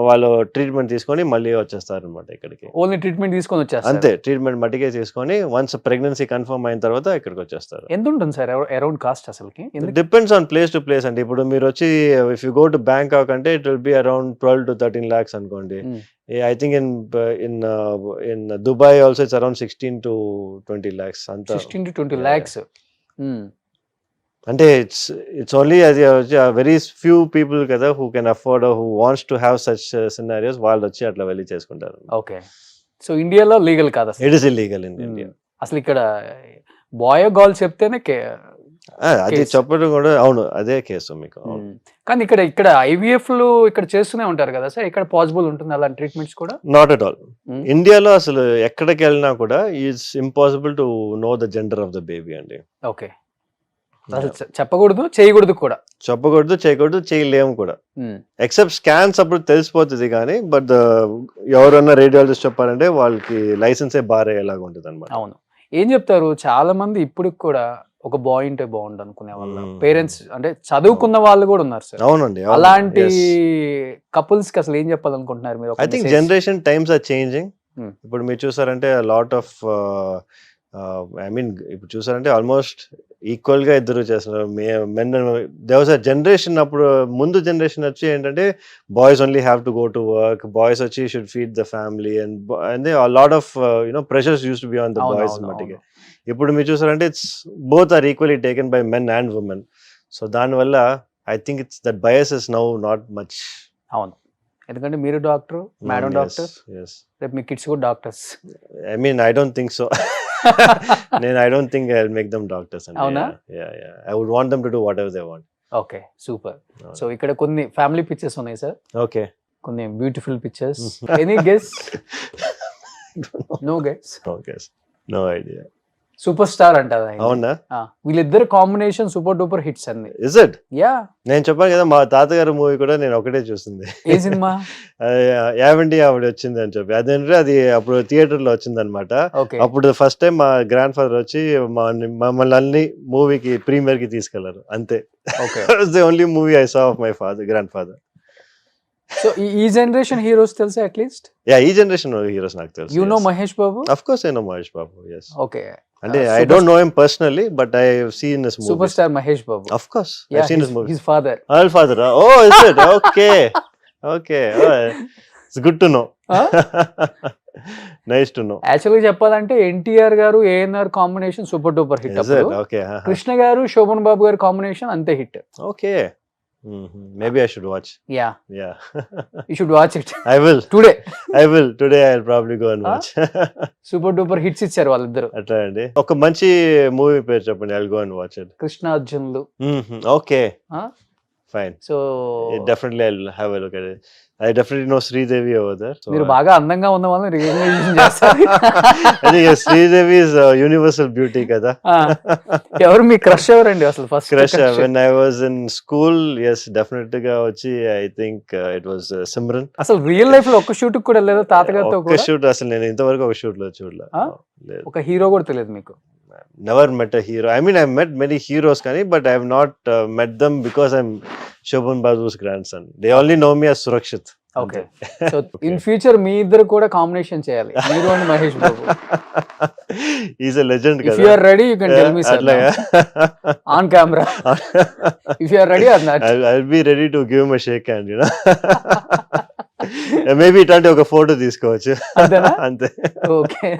వాళ్ళు ట్రీట్మెంట్ తీసుకొని మళ్ళీ వచ్చేస్తారు అనమాట ఇక్కడికి. ఓన్లీ ట్రీట్మెంట్ తీసుకొని వచ్చేస్తారు అంతే, ట్రీట్మెంట్ మట్టికే తీసుకొని వన్స్ ప్రెగ్నెన్సీ కన్ఫర్మ్ అయిన తర్వాత ఇక్కడికి వచ్చేస్తారు. ఎంత ఉంటుంది సార్ అరౌండ్ కాస్ట్ అసలుకి? Depends on place to place అండి. ఇప్పుడు మీరు వచ్చి if you go to Bangkok అంటే it will be around 12 to 13 lakhs అనుకోండి. I think in Dubai also it's around 16 to 20 lakhs. Anta. 16 to 20 Yeah. lakhs. అంటే it's only అది very few people కదా who can afford or who wants to have such scenarios, వాళ్ళు వచ్చి అట్లా వెళ్ళి చేసుకుంటారు. Okay, so ఇండియాలో లీగల్ కాదు అసలు. It is illegal in India. అసలు ఇక్కడ బాయ్ గర్ల్ చెప్తేనే అది Case. చెప్పడం కూడా అవును, అదే కేసు మీకు. కానీ ఇక్కడ ఐవీఎఫ్ లు ఇక్కడ చేస్తూనే ఉంటారు కదా సార్, ఇక్కడ పాసిబుల్ ఉంటుంది అలాంటి ట్రీట్మెంట్స్ కూడా? Not at all. ఇండియాలో అసలు ఎక్కడికి వెళ్ళినా కూడా it's impossible to know the gender of the baby అండి. ఓకే, అసలు చెప్పకూడదు, చేయకూడదు కూడా. చెప్పకూడదు, చేయకూడదు, చేయలేము కూడా. ఎక్సెప్ట్ స్కాన్స్ అప్పుడు తెలిసిపోతుంది కానీ, బట్ ఎవరన్నా రేడియాలజిస్ట్ చెప్పారంటే వాళ్ళకి లైసెన్సే బార్ అయ్యేలాగా ఉంటుంది అనమాట. అవును. ఏం చెప్తారు, చాలా మంది ఇప్పుడు కూడా ఒక బాయ్ ఉంటే బాగుండు అనుకునే వాళ్ళు, పేరెంట్స్ అంటే చదువుకున్న వాళ్ళు కూడా ఉన్నారు సార్. అవునండి. అలాంటి కపుల్స్ కి అసలు ఏం చెప్పాలనుకుంటున్నారు మీరు? I think generation times are changing. ఇప్పుడు మీరు చూసారంటే లాట్ ఆఫ్ ఇప్పుడు చూసారంటే ఆల్మోస్ట్ ఈక్వల్ గా ఇద్దరు చేస్తున్నారు. Men there was a generation, అప్పుడు ముందు జనరేషన్ వచ్చి ఏంటంటే boys only have to go to work, boys వచ్చి should feed the family and lot of pressures use to be on the boys మట్టికి. ఇప్పుడు మీరు చూసారంటే it's both are equally taken by men and women. So దానివల్ల I think it's that bias is now not much. అవును, ఎందుకంటే మీరు doctor, madam doctor, రేపు మీ కిడ్స్ కూడా doctors. I don't think so. I don't think I'll make them doctors. అవునా? Yeah. I would want them to do whatever they want. Okay, super. So ఇక్కడ కొన్ని family pictures ఉన్నాయి sir. Okay. కొన్ని beautiful pictures. Any guess? No guess. No idea. Super star అంటారు ఆయన. అవునా? వీళ్ళిద్దరు combination super duper hits అన్ని. Is it? Yeah. నేను చెప్పాను కదా, మా తాతగారు మూవీ కూడా నేను ఒకటే చూస్తుంది. ఏ సినిమా? యావండి ఆవిడ వచ్చింది అని చెప్పి, అదేంటే అది అప్పుడు థియేటర్ లో వచ్చింది అనమాట. ఓకే, అప్పుడు ఫస్ట్ టైం మా గ్రాండ్ ఫాదర్ వచ్చి మమ్మల్ని అన్ని మూవీకి ప్రీమియర్ కి తీసుకెళ్లారు, అంతే. Okay. The only movie I saw of my grand father. So ఈ జనరేషన్ హీరోస్ తెలుసా అట్లీస్ట్? ఈ జనరేషన్ హీరోస్ నాకు తెలుసు. You know Mahesh Babu? Of course I know Mahesh Babu, yes. Okay, అంటే I don't know him personally, but I have seen his movies. Super star Mahesh Babu. Of course, I've seen his movies. His father. Her father. Oh, is it? Okay. Okay. Oh, it's good to know. Nice to know. యాక్చువల్గా చెప్పాలంటే ఎన్టీఆర్ గారు ANR combination super duper hit. Is it? Okay. Krishna గారు శోభన్ బాబు గారి combination అంతే hit. Okay. Maybe I should watch. Yeah. Yeah. You should watch it. I will. Today. I will. Today I'll probably go and watch. Super duper hits ఇచ్చారు వాళ్ళిద్దరు. అట్లా అండి. ఒక మంచి movie పేరు చెప్పండి. I'll go and watch it. Krishna అర్జున్లు. Okay. Fine. So definitely I'll have a look at it. I definitely know Sridevi over there. So మీరు బాగా అందంగా ఉన్న వాళ్ళని రికగ్నైజేషన్ చేస్తారు. I think Sridevi is universal beauty కదా. ఎవరు మీ క్రష్ ఎవరండి అసలు? First Crush when I was in school, yes, definitely గా వచ్చి I think it was Simran. అసలు రియల్ లైఫ్ లో ఒక్క షూట్ కూడా లేదా తాతగారితో ఒక కూడా? షూట్ అసలు నేను ఇంతవరకు ఒక షూట్ లో చూడలే. ఒక హీరో కూడా తెలియదు మీకు? Never met a hero. I mean, I've met many heroes, but I have not met them because I'm Shobhan Babu's grandson. They only know me as Surakshit. Okay, so in future మీ ఇద్దరు కూడా combination చేయాలి, మీరు and Mahesh Babu. He's a legend. If you are ready, you can tell me, sir, on camera. If you are ready or not. I'll be ready to give him a shake hand, you know. Maybe ఇట్లాంటి ఒక photo తీసుకోవచ్చు, అంతే. Okay,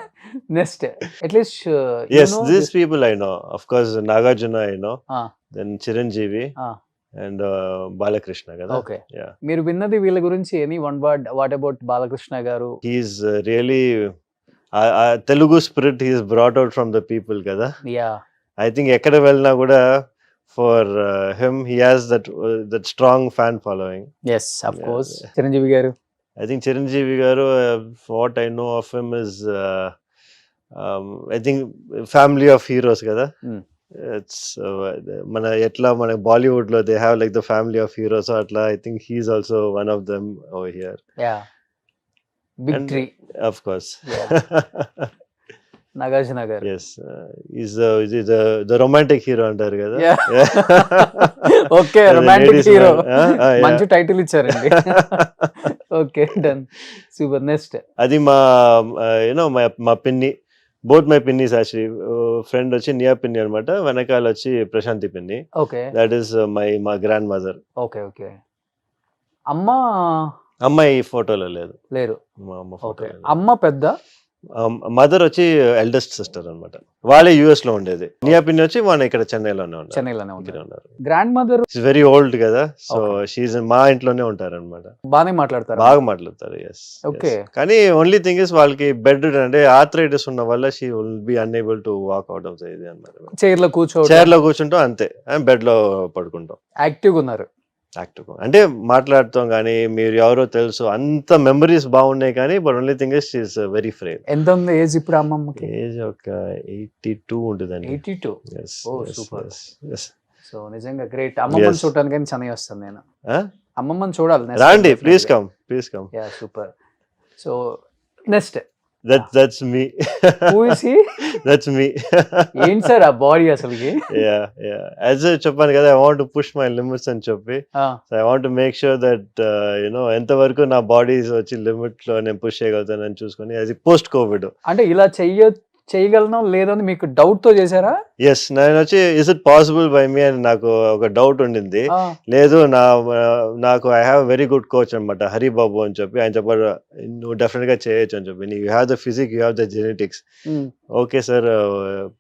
next at least yes, these people I know. Of course, Nagarjuna I know. Then Chiranjeevi and Balakrishna కదా. Okay, yeah. మీరు విన్నది వీళ్ళ గురించి any one word? What about Balakrishna గారు? He is really Telugu spirit he is brought out from the people కదా. Yeah, I think ఎక్కడ వెళ్ళినా కూడా for him he has that strong fan following. yes, of course. Chiranjeevi గారు? I think Chiranjeevi garu, what I know of him is I think family of heroes kada. It's mana etla mana Bollywood lo they have like the family of heroes, so atla I think he's also one of them over here. Yeah, big and, tree, of course. Yeah. Nagarjuna garu? Yes, he's the romantic hero antaru kada. Yeah. Okay, romantic hero. మంచి title ఇచ్చారండి. Okay, done. Super. Next. అది మా మా పిన్ని, both my pinnies actually. Friend వచ్చి నియా పిన్ని అనమాట, వెనకాల వచ్చి ప్రశాంతి పిన్ని. Okay. That is my grandmother. Okay. అమ్మ అమ్మాయి ఫోటోలో లేదు, లేరు. మా అమ్మ ఓకే. ఫోటో. అమ్మ పెద్ద, మదర్ వచ్చి ఎల్డెస్ట్ సిస్టర్ అన్నమాట. వాళ్ళే యుఎస్ లో ఉండేది. నియా పిన్ని వచ్చి మన ఇక్కడ చెన్నైలోనే ఉన్నారు. చెన్నైలోనే ఇక్కడ ఉన్నారు. ఉన్నారు. గ్రాండ్ మదర్ వెరీ ఓల్డ్ కదా, సో Okay. షీఈ్ మా ఇంట్లోనే ఉంటారు అనమాట. బాగానే మాట్లాడతారు. బాగా మాట్లాడతారు. ఎస్. Okay. కానీ ఓన్లీ థింగ్ ఇస్ వాళ్ళకి బెడ్ అంటే ఆర్థరైటిస్ ఉన్న వల్ల she will be unable to walk out of ఇది అన్నారు. చైర్ లో కూర్చోవడం, చైర్ లో కూర్చుంటాం అంతే, బెడ్ లో పడుకుంటాం. యాక్టివ్గా ఉన్నారు. యాక్టివ్ అంటే మాట్లాడుతాం కానీ మీరు ఎవరో తెలుసు, అంత మెమరీస్ బాగున్నాయి కానీ but only thing is she is very frame. ఎంత ఉంది ఏజ్ ఇప్పుడు అమ్మమ్మకి? ఏజ్ ఒక 82 ఉంటుందండి. 82. Yes, Oh, yes, super. yes, yes. So నిజంగా గ్రేట్. అమ్మమ్మని Yes. చూడటానికి కానీ చెన్నై వస్తాను నేను. Huh? అమ్మమ్మని చూడాలి. రాండి, please come, please come. Yeah, super. So next That's me. Who is he? That's me. ఏంటి సార్ ఆ బాడీ అసలుకి? Yeah. As చెప్పాను కదా, I want to push my limits అని చెప్పి, so I want to make sure that ఎంత వరకు నా బాడీ వచ్చి లిమిట్ లో నేను పుష్ చేయగలుగుతానని చూసుకొని, అది పోస్ట్ కోవిడ్. అంటే ఇలా చేయగలను లేదని మీకు డౌట్ తో చేశారా? ఎస్, నేను వచ్చి ఇస్ ఇట్ పాసిబుల్ బై మీ అని నాకు ఒక డౌట్ ఉండింది. లేదు, నాకు I have very good coach అనమాట, హరిబాబు అని చెప్పి. ఆయన చెప్పారు నువ్వు డెఫినెట్ గా చేయొచ్చు అని చెప్పి. You have the physique, you have the genetics. Okay sir,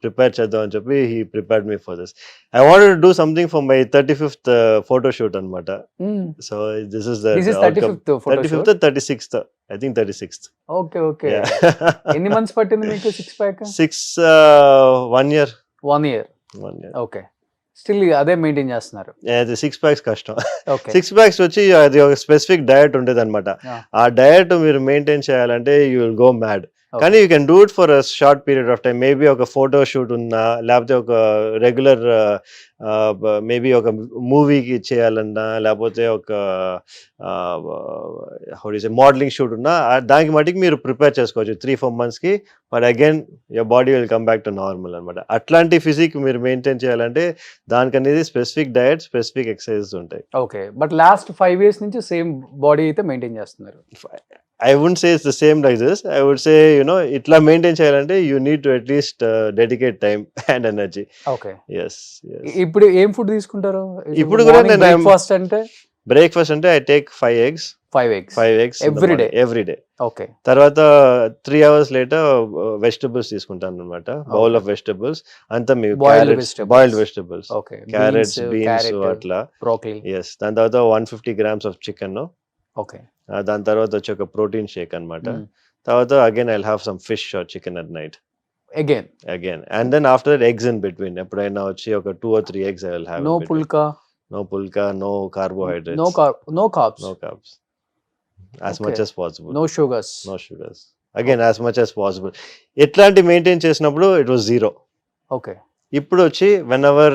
prepare చేద్దాం అని చెప్పి he prepared me for this. I wanted to do something for my 35th photo shoot అనమాట. So this is the 35th 36th, I think 36th. Okay. ఎన్ని months పట్టింది మీకు six pack? 1 year. 1 year. Okay. Still అదే maintain చేస్తున్నారు? అది 6 packs కష్టం. Okay. 6 packs వచ్చి అది ఒక స్పెసిఫిక్ డయట్ ఉండేది అనమాట. ఆ డయట్ మీరు మెయింటైన్ చేయాలంటే యూ విల్ గో మ్యాడ్. కానీ you can do it for a short period of time. Maybe ఒక ఫోటో షూట్ ఉన్నా, లేకపోతే ఒక రెగ్యులర్ మేబీ ఒక మూవీకి చేయాలన్నా, లేకపోతే ఒక మోడలింగ్ షూట్ ఉన్నా, దానికి మటుకు మీరు ప్రిపేర్ చేసుకోవచ్చు 3-4 monthsకి. But again your body will come back to normal అనమాట. అట్లాంటి ఫిజిక్ మీరు మెయింటైన్ చేయాలంటే దానికనేది స్పెసిఫిక్ డయట్, స్పెసిఫిక్ ఎక్సర్సైజెస్ ఉంటాయి. ఓకే. బట్ లాస్ట్ 5 years నుంచి సేమ్ బాడీ అయితే మెయింటైన్ చేస్తున్నారు? I wouldn't say it's the same like this. I would say, itla maintain cheyalante you need to at least dedicate time and energy. Okay. Yes. ఇప్పుడు ఏం food తీసుకుంటారు? ఇప్పుడు కూడా నేను breakfast అంటే I take 5 eggs. 5 eggs every day. Okay. తర్వాత 3 hours later vegetables తీసుకుంటాను అన్నమాట. Bowl of vegetables. అంతా మీ boiled vegetables. Okay. Carrots, beans అట్లా. Broccoli. Yes. దాని తర్వాత 150 grams of chicken. Okay. దాని తర్వాత వచ్చి ఒక ప్రోటీన్ షేక్ అనమాట. తర్వాత again I will have some fish or chicken at night again and then after that eggs in between. ఎప్పుడైనా వచ్చి ఒక 2 or 3 eggs I will have. No pulka, no carbohydrates, no carbs, as much as possible. No sugars again as much as possible. ఎట్లాంటి maintain చేసినప్పుడు it was 0. Okay. ఇప్పుడు వచ్చి whenever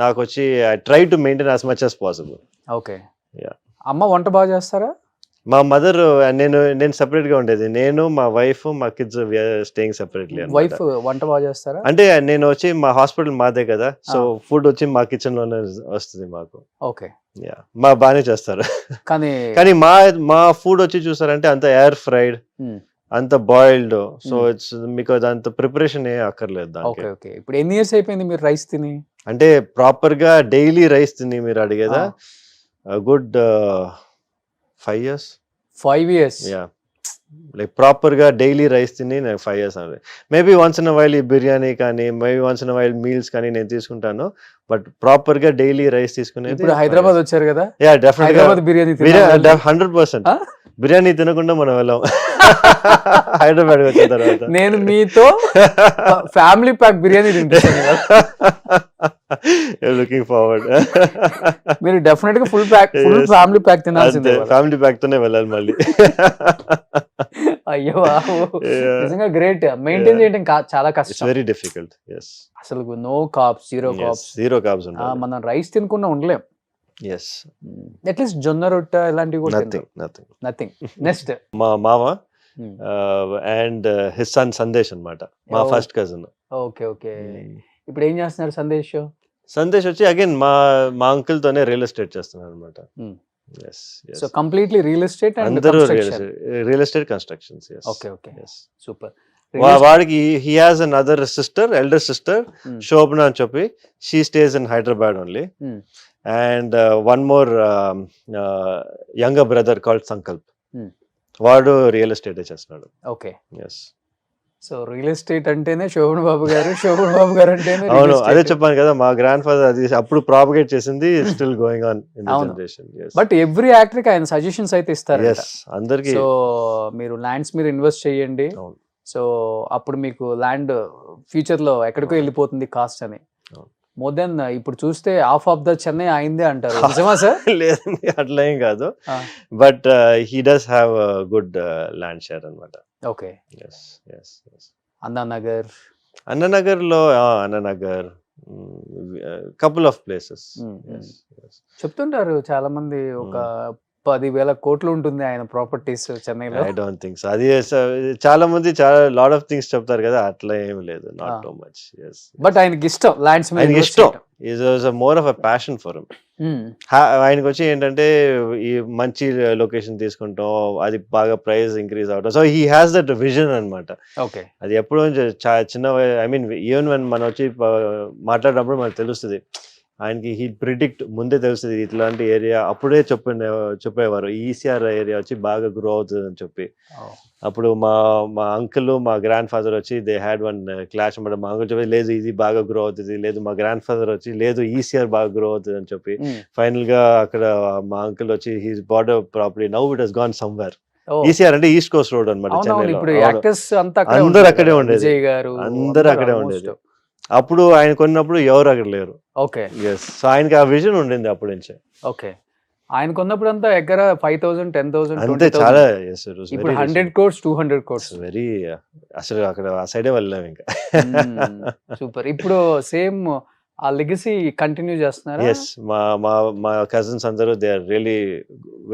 నాకు వచ్చి I try to maintain as much as possible. Okay. Yeah. అమ్మ వంట బాగా చేస్తారా? మా మదర్, నేను సెపరేట్ గా ఉండేది. నేను, మా వైఫ్, మా కిడ్స్ స్టేయింగ్ సెపరేట్లీ. వైఫ్ వంట బాగా చేస్తారా? అంటే నేను వచ్చి మా హాస్పిటల్ మాదే కదా, సో ఫుడ్ వచ్చి మా కిచెన్ లోనే వస్తుంది మాకు. ఓకే. మా బాగానే చేస్తారు. కానీ మా ఫుడ్ వచ్చి చూసారంటే అంత ఎయిర్ ఫ్రైడ్, అంత బాయిల్డ్. సో ఇట్స్ మీకు అంత ప్రిపరేషన్ ఏ అక్కర్లేదు దానికి. ఓకే. ఇప్పుడు ఎన్ని ఇయర్స్ అయిపోయింది మీరు రైస్ తిని? అంటే ప్రాపర్ గా డైలీ రైస్ తిని మీరు అడిగేదా? Good 5 years. 5 years. Yeah. Like proper గా డైలీ రైస్ తిని నేను 5 years అన్నది. మేబీ వన్స్ ఇన్ వైల్ ఈ బిర్యానీ కానీ, maybe once in while meals కానీ నేను తీసుకుంటాను. బట్ ప్రాపర్ గా డైలీ రైస్ తీసుకునేది. ఇప్పుడు హైదరాబాద్ వచ్చారు కదా? Yeah, definitely Hyderabad biryani 100%. బిర్యానీ తినకుండా మనం వెళ్ళాం హైదరాబాద్ వచ్చిన తర్వాత. నేను మీతో ఫ్యామిలీ ప్యాక్ బిర్యానీ తింటాను. Looking forward. మీరు డెఫినెట్ గా ఫుల్ ఫ్యామిలీ ప్యాక్ తినాల్సిందే. ఫ్యామిలీ ప్యాక్ తోనే వెళ్ళాలి మళ్ళీ. అయ్యో, నిజంగా గ్రేట్. మెయింటైన్ చేయడం చాలా కష్టం. Very difficult. అసలు నో కార్బ్స్, జీరో కార్బ్స్ మనం రైస్ తినకుండా ఉండలేం. Yes. At least జొన్న రొట్టె ఇలాంటివి కూడా నథింగ్. నెక్స్ట్ మా మామ అండ్ హిస్ సన్ సందేశ్ అన్నమాట, మా ఫస్ట్ కజిన్. ఓకే. ఇప్పుడు ఏం చేస్తున్నారు సందేశ్? సందేశ్ వచ్చి అగైన్ మా అంకుల్ తోనే రియల్ ఎస్టేట్ చేస్తున్నారు అన్నమాట. So completely real estate and అందరూ real estate constructions. Okay. Super. వాడికి he has another sister, elder sister Shobana అని చెప్పి. She stays in Hyderabad only. And one more younger brother called Sankalp. Hmm. వాడు real estate చేస్తున్నాడు. Okay. Yes. So real estate అంటేనే శోభన్ బాబు గారు, శోభన్ బాబు గారు అంటేనే అవును, అదే చెప్పాను కదా, మా గ్రాండ్ ఫాదర్ అది అప్పుడు ప్రాపగేట్ చేసింది, still going on in the అవును. జనరేషన్. బట్ ఎవ్రీ యాక్టర్ కి ఆయన సజెషన్స్ అయితే ఇస్తారు. ఎస్, అందరికి. సో మీరు ల్యాండ్స్ మీద ఇన్వెస్ట్ చేయండి, అవును. సో అప్పుడు మీకు ల్యాండ్ ఫ్యూచర్ లో ఎక్కడికో వెళ్ళిపోతుంది కాస్ట్ అని. అవును. మోర్ దెన్ ఇప్పుడు చూస్తే హాఫ్ ఆఫ్ ద చెన్నై అయిందే అంటారు, నిజమా సార్? లేదండి, అట్లా ఏం కాదు, but he does have good land share అన్నమాట. Okay. Yes yes yes. Annanagar, Annanagar లో, అన్ననగర్, కపుల్ ఆఫ్ ప్లేసెస్. చెప్తుంటారు చాలా మంది, ఒక 10,000 కోట్లు ఉంటుంది ఆయన ప్రాపర్టీస్ చెన్నైలో. I don't think so. అది చాలా మంది చాలా లాట్ ఆఫ్ థింగ్స్ చెప్తారు కదా, అట్లా ఏం లేదు, నాట్ టూ మచ్. బట్ ఆయనకి ఇష్టం ల్యాండ్స్ మీద ఆయనకి ఇష్టం, is more of a passion for him. ఆయనకు వచ్చి ఏంటంటే ఈ మంచి లొకేషన్ తీసుకుంటాం, అది బాగా ప్రైస్ ఇంక్రీజ్ అవడం, so he has that vision అన్నమాట. ఓకే. అది ఎప్పుడు చిన్న, ఐ మీన్ ఈవెన్ when మనం వచ్చి మాట్లాడినప్పుడు మనకు తెలుస్తుంది, ఆయనకి హీ ప్రిడిక్ట్ ముందే తెలుస్తుంది ఇట్లాంటి ఏరియా, అప్పుడే చెప్పేవారు ఈసీఆర్ ఏరియా వచ్చి బాగా గ్రో అవుతుంది అని చెప్పి. అప్పుడు మా అంకుల్, మా గ్రాండ్ ఫాదర్ వచ్చి దే హ్యాడ్ వన్ క్లాష్ అనమాట. మా అంకుల్ చెప్పి లేదు ఇది బాగా గ్రో అవుతుంది, లేదు మా గ్రాండ్ ఫాదర్ వచ్చి లేదు ఈసీఆర్ బాగా గ్రో అవుతుంది అని చెప్పి. ఫైనల్ గా అక్కడ మా అంకుల్ వచ్చి he's bought a property, now it has gone somewhere. ECR అంటే ఈస్ట్ కోస్ట్ రోడ్ అనమాట చెన్నైలో. అందరూ అక్కడే ఉండేది, అందరూ అక్కడే ఉండేది. అప్పుడు ఆయన కొన్నప్పుడు ఎవరు అక్కడ లేరు. ఓకే. ఎస్, సో ఆయనకి ఆ విజన్ ఉండింది అప్పటి నుంచే. ఓకే. ఆయన కొన్నప్పుడు అంతా ఎక్కడ 5,000, 10,000, అంతే, చాలా. ఇప్పుడు 100 crores, 200 crores. వెరీ, అసలు అక్కడ ఆ సైడే వెళ్ళాం ఇంకా. సూపర్. ఇప్పుడు సేమ్ ఆ లెగసీ కంటిన్యూ చేస్తున్నారా? ఎస్, మా కజిన్స్ అందరూ they are really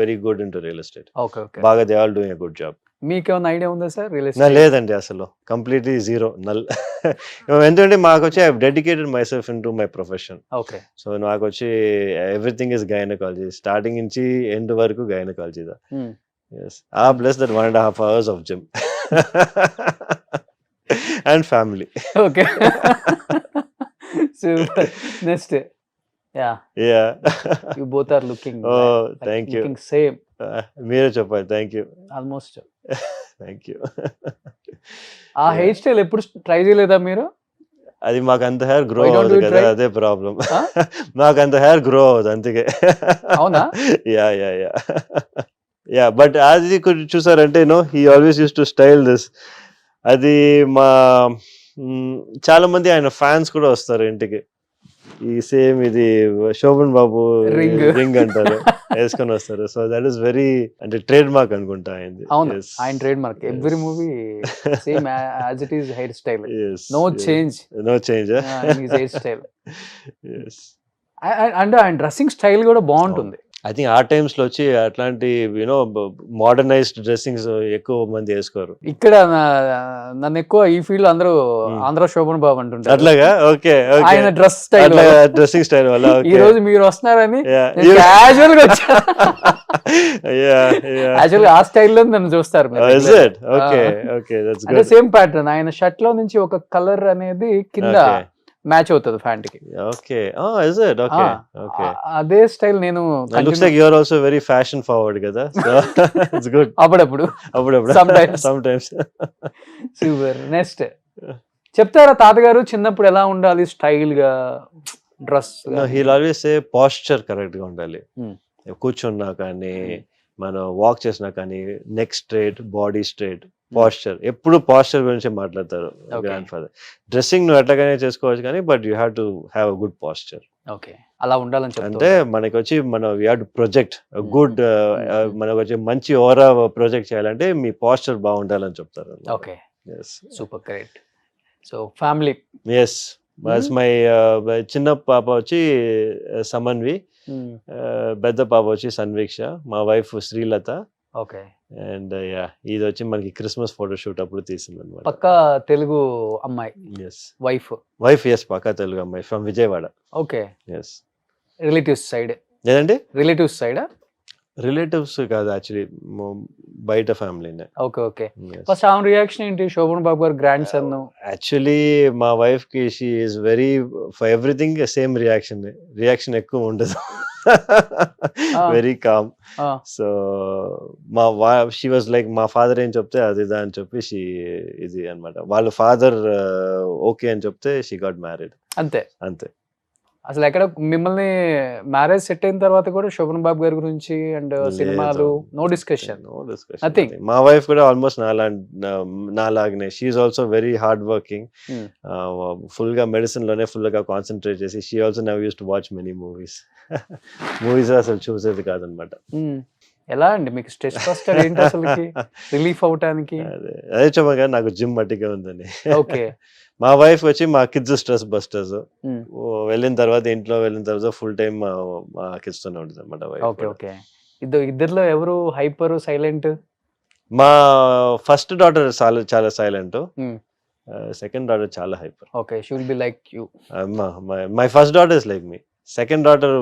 very good into real estate. Okay. Okay. బాగా they all doing a good job. మీకేమైనా ఐడియా ఉందా సార్ రియల్ ఎస్టేట్? లేదండి, అసలు కంప్లీట్లీ జీరో, నల్. ఎందుకంటే మాకు వచ్చి I dedicated myself into my profession. Okay. So నాకు వచ్చి ఎవ్రీథింగ్ ఇస్ గైనకాలజీ, స్టార్టింగ్ నుంచి ఎండ్ వరకు గైనకాలజీ. Yes, plus that 1.5 hours of gym and family. Okay. Super. Next, yeah you both are looking, thank you, same. మీరే చెప్పాలి. Thank you. Almost. Thank you. ఆ hair style ఎప్పుడు try చేయలేదా మీరు? అది మాకు అంత హెయిర్ గ్రో అవ్వదు కదా, అదే ప్రాబ్లం. మాకు అంత హెయిర్ గ్రో అవ్వదు, అందుకే. అవునా? యా బట్ అది చూసారంటే he always use to style this. అది చాలా మంది ఆయన ఫ్యాన్స్ కూడా వస్తారు ఇంటికి, ఈ సేమ్ ఇది శోభన్ బాబు రింగ్ అంటారు, వేసుకొని వస్తారు. సో దట్ ఈస్ వెరీ, అంటే ట్రేడ్ మార్క్ అనుకుంటా అయింది. అవును, ఆయన trade mark. Every movie same as it is hair style, no change his hair style. And ఆయన డ్రెస్సింగ్ స్టైల్ కూడా బాగుంటుంది. ఐ థింక్ ఆ టైమ్స్ లో వచ్చి అట్లాంటి మోడర్నైజ్డ్ డ్రెస్సింగ్స్ ఎక్కువ మంది వేసుకోరు. ఇక్కడ నన్ను ఎక్కువ ఈ ఫీల్డ్ అందరూ ఆంధ్ర శోభన్ బాబు అంటుంటారు. అట్లాగా? ఓకే. ఆయన డ్రెస్ స్టైల్, డ్రెస్సింగ్ స్టైల్ వల్ల ఈ రోజు మీరు వస్తున్నారని క్యాజువల్ గా వచ్చాను. యాక్చువల్ గా ఆ స్టైల్లో నన్ను చూస్తారు. అంటే సేమ్ ప్యాటర్న్, ఆయన షర్ట్ లో నుంచి ఒక కలర్ అనేది కింద మ్యాచ్ అవుతుంది ఫ్యాంట్ కి. Okay. Is it? Okay. Okay. అదే స్టైల్ నేను. Looks like you are also very fashion forward కదా, సో ఇట్స్ గుడ్. అప్పుడప్పుడు సమ్ టైమ్స్. సూపర్. నెక్స్ట్ చెప్తారా తాతగారు చిన్నప్పుడు ఎలా ఉండాలి స్టైల్ గా dress? He will always say posture correct గా ఉండాలి. కూర్చున్నా కానీ, మనం వాక్ చేసినా కానీ, neck straight, body straight, posture. ఎప్పుడు పోస్చర్ గురించి మాట్లాడతారు గ్రాండ్ ఫాదర్. డ్రెస్సింగ్ నువ్వు ఎట్లాగైనా చేసుకోవచ్చు కానీ, but you have to have a good posture. Okay, అలా ఉండాలని. అంటే మనకి వచ్చి మనం we have to project good, మనకు వచ్చి మంచి ఓవరా ప్రొజెక్ట్ చేయాలంటే మీ పోస్చర్ బాగుండాలని చెప్తారు. Okay, super, great. So family. Yes, my చిన్న పాప వచ్చి సమన్వి, పెద్ద పాప వచ్చి సన్వీక్ష, మా వైఫ్ శ్రీలత. ఓకే. అండ్ ఇది వచ్చి మనకి క్రిస్మస్ ఫోటోషూట్ అప్పుడు తీసింది అనమాట. పక్కా తెలుగు అమ్మాయి. Yes, wife. ఎస్, పక్కా తెలుగు అమ్మాయి, from Vijayawada. Okay. Yes. Relatives side? లేదండి, రిలేటివ్స్ సైడ్ రిలేటివ్స్ కాదు యాక్చువల్లీ, బయట ఫ్యామిలీనే. Okay okay. ఫస్ట్ ఆమె రియాక్షన్ ఏంటి? శోభన్ బాబు గారు గ్రాండ్ సన్. యాక్చువల్లీ మా వైఫ్ కి she is very for everything same reaction ఎక్కువ ఉండదు. Very calm. So she was like మా ఫాదర్ ఏం చెప్తే అది ఇదా అని చెప్పి షీ ఇది అనమాట. వాళ్ళ ఫాదర్ ఓకే అని చెప్తే షీ గాట్ మ్యారీడ్. అంతే అంతే. అసలు ఎక్కడ మిమ్మల్ని మ్యారేజ్ సెట్ అయిన తర్వాత కూడా శోభన్ బాబు గారి గురించి అండ్ సినిమాలు నో డిస్కషన్. Nothing. మా వైఫ్ కూడా ఆల్మోస్ట్ నాలాగనే. She also very hard working. Full గా మెడిసిన్ లోనే ఫుల్ గా కాన్సన్ట్రేట్ చేసి she also never used to watch many movies. Movies అసలు చూసేది కాదనమాట. ఎలా అండి మీకు స్ట్రెస్ బస్టర్ ఏంటి అసలుకి రిలీఫ్ అవటానికి? అదే చెప్పగా నాకు జిమ్ మట్టిగా ఉందని. ఓకే. మా వైఫ్ వచ్చి మా కిడ్స్ స్ట్రెస్ బస్టర్స్. వెళ్ళిన తర్వాత ఇంట్లో వెళ్ళిన తర్వాత ఫుల్ టైం మా కిడ్స్ తోనే ఉంటుంది అనమాట. Okay okay. ఇద్దరిలో ఎవరు హైపర్ సైలెంట్? మా ఫస్ట్ డాటర్ చాలా సైలెంట్. సెకండ్ డాటర్ చాలా hyper. Okay. She will be like you. My first daughter is like me. Second daughter